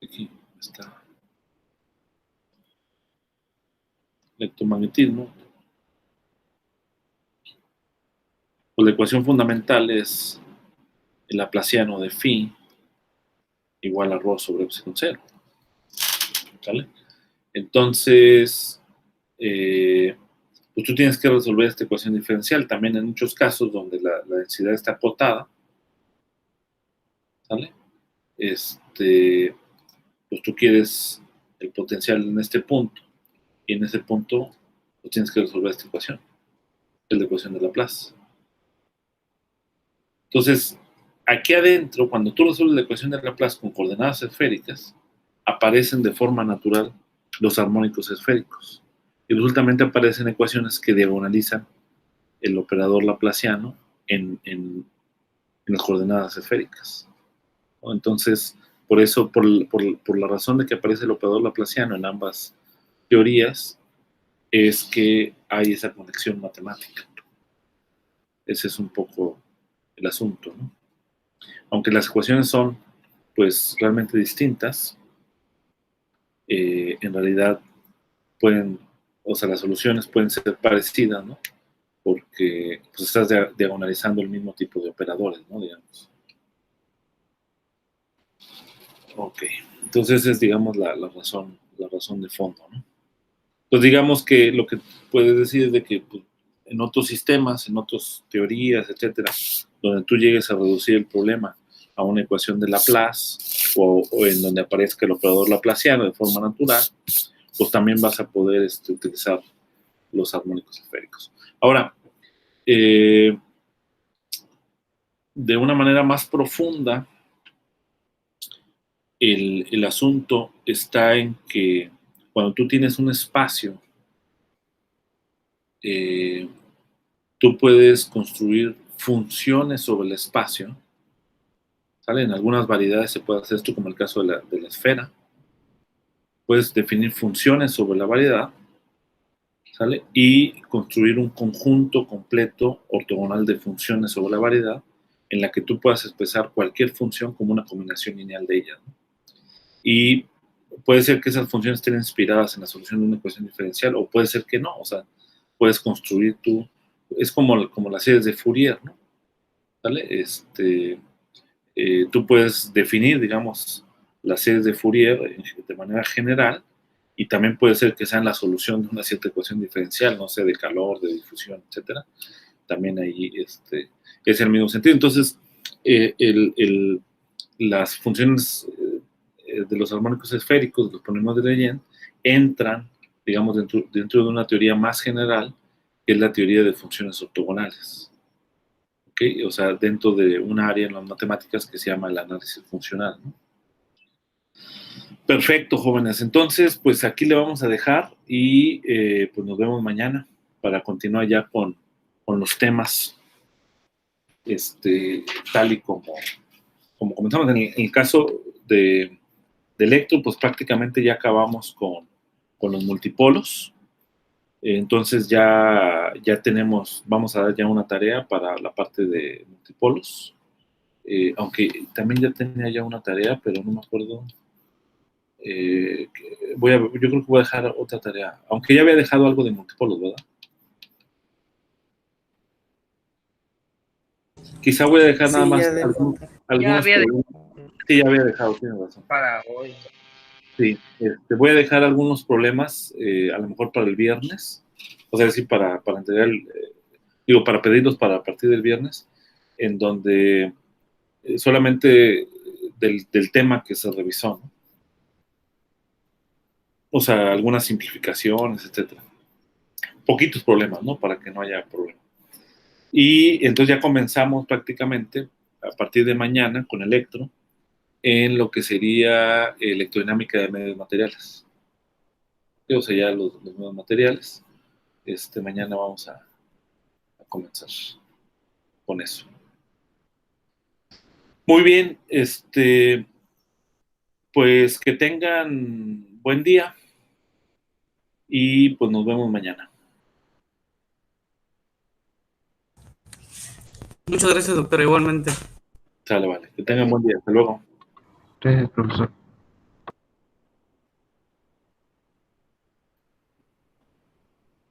aquí está, electromagnetismo, pues la ecuación fundamental es el laplaciano de phi igual a ρ sobre epsilon 0, ¿vale? Entonces, pues tú tienes que resolver esta ecuación diferencial. También en muchos casos donde la densidad está acotada, ¿sale? Pues tú quieres el potencial en este punto, y en ese punto pues tienes que resolver esta ecuación, es la ecuación de Laplace. Entonces, aquí adentro, cuando tú resuelves la ecuación de Laplace con coordenadas esféricas, aparecen de forma natural los armónicos esféricos. Y resultamente aparecen ecuaciones que diagonalizan el operador laplaciano en las coordenadas esféricas, ¿no? Entonces, por eso, por la razón de que aparece el operador laplaciano en ambas teorías, es que hay esa conexión matemática. Ese es un poco el asunto, ¿no? Aunque las ecuaciones son, pues, realmente distintas, en realidad las soluciones pueden ser parecidas, ¿no? Porque pues, estás diagonalizando el mismo tipo de operadores, ¿no? Digamos. Ok, entonces esa es, digamos, la razón de fondo, ¿no? Pues digamos que lo que puedes decir es de que pues, en otros sistemas, en otras teorías, etcétera, donde tú llegues a reducir el problema a una ecuación de Laplace o en donde aparezca el operador laplaciano de forma natural, pues también vas a poder utilizar los armónicos esféricos. Ahora, de una manera más profunda, el asunto está en que cuando tú tienes un espacio, tú puedes construir funciones sobre el espacio, ¿sale? En algunas variedades se puede hacer esto, como el caso de la esfera. Puedes definir funciones sobre la variedad, ¿sale? Y construir un conjunto completo ortogonal de funciones sobre la variedad en la que tú puedas expresar cualquier función como una combinación lineal de ellas, ¿no? Y puede ser que esas funciones estén inspiradas en la solución de una ecuación diferencial, o puede ser que no, o sea, puedes construir tú, es como las series de Fourier, ¿no? ¿Vale? Tú puedes definir, digamos, las series de Fourier de manera general, y también puede ser que sean la solución de una cierta ecuación diferencial, no sé, de calor, de difusión, etcétera. También ahí es el mismo sentido. Entonces, las funciones de los armónicos esféricos, los polinomios de Leyen, entran, digamos, dentro de una teoría más general, que es la teoría de funciones ortogonales. ¿Ok? O sea, dentro de un área en las matemáticas que se llama el análisis funcional, ¿no? Perfecto, jóvenes. Entonces, pues aquí le vamos a dejar y pues nos vemos mañana para continuar ya con los temas, tal y como comenzamos. En el caso de electro, pues prácticamente ya acabamos con los multipolos. Entonces ya tenemos, vamos a dar ya una tarea para la parte de multipolos. Aunque también ya tenía ya una tarea, pero no me acuerdo. Yo creo que voy a dejar otra tarea, aunque ya había dejado algo de multipolos, ¿verdad? Quizá voy a dejar nada más algunos problemas. Sí, ya había dejado, tienes razón. Para hoy. Sí, voy a dejar algunos problemas, a lo mejor para el viernes, o sea, decir, para entregar, para pedirlos para a partir del viernes, en donde solamente del tema que se revisó, ¿no? O sea, algunas simplificaciones, etcétera. Poquitos problemas, ¿no? Para que no haya problema. Y entonces ya comenzamos prácticamente a partir de mañana con electro en lo que sería electrodinámica de medios materiales. O sea, ya los medios materiales. Mañana vamos a comenzar con eso. Muy bien, pues que tengan buen día y pues nos vemos mañana. Muchas gracias, doctor, igualmente. Sale, vale. Que tengan buen día. Hasta luego. Gracias, profesor.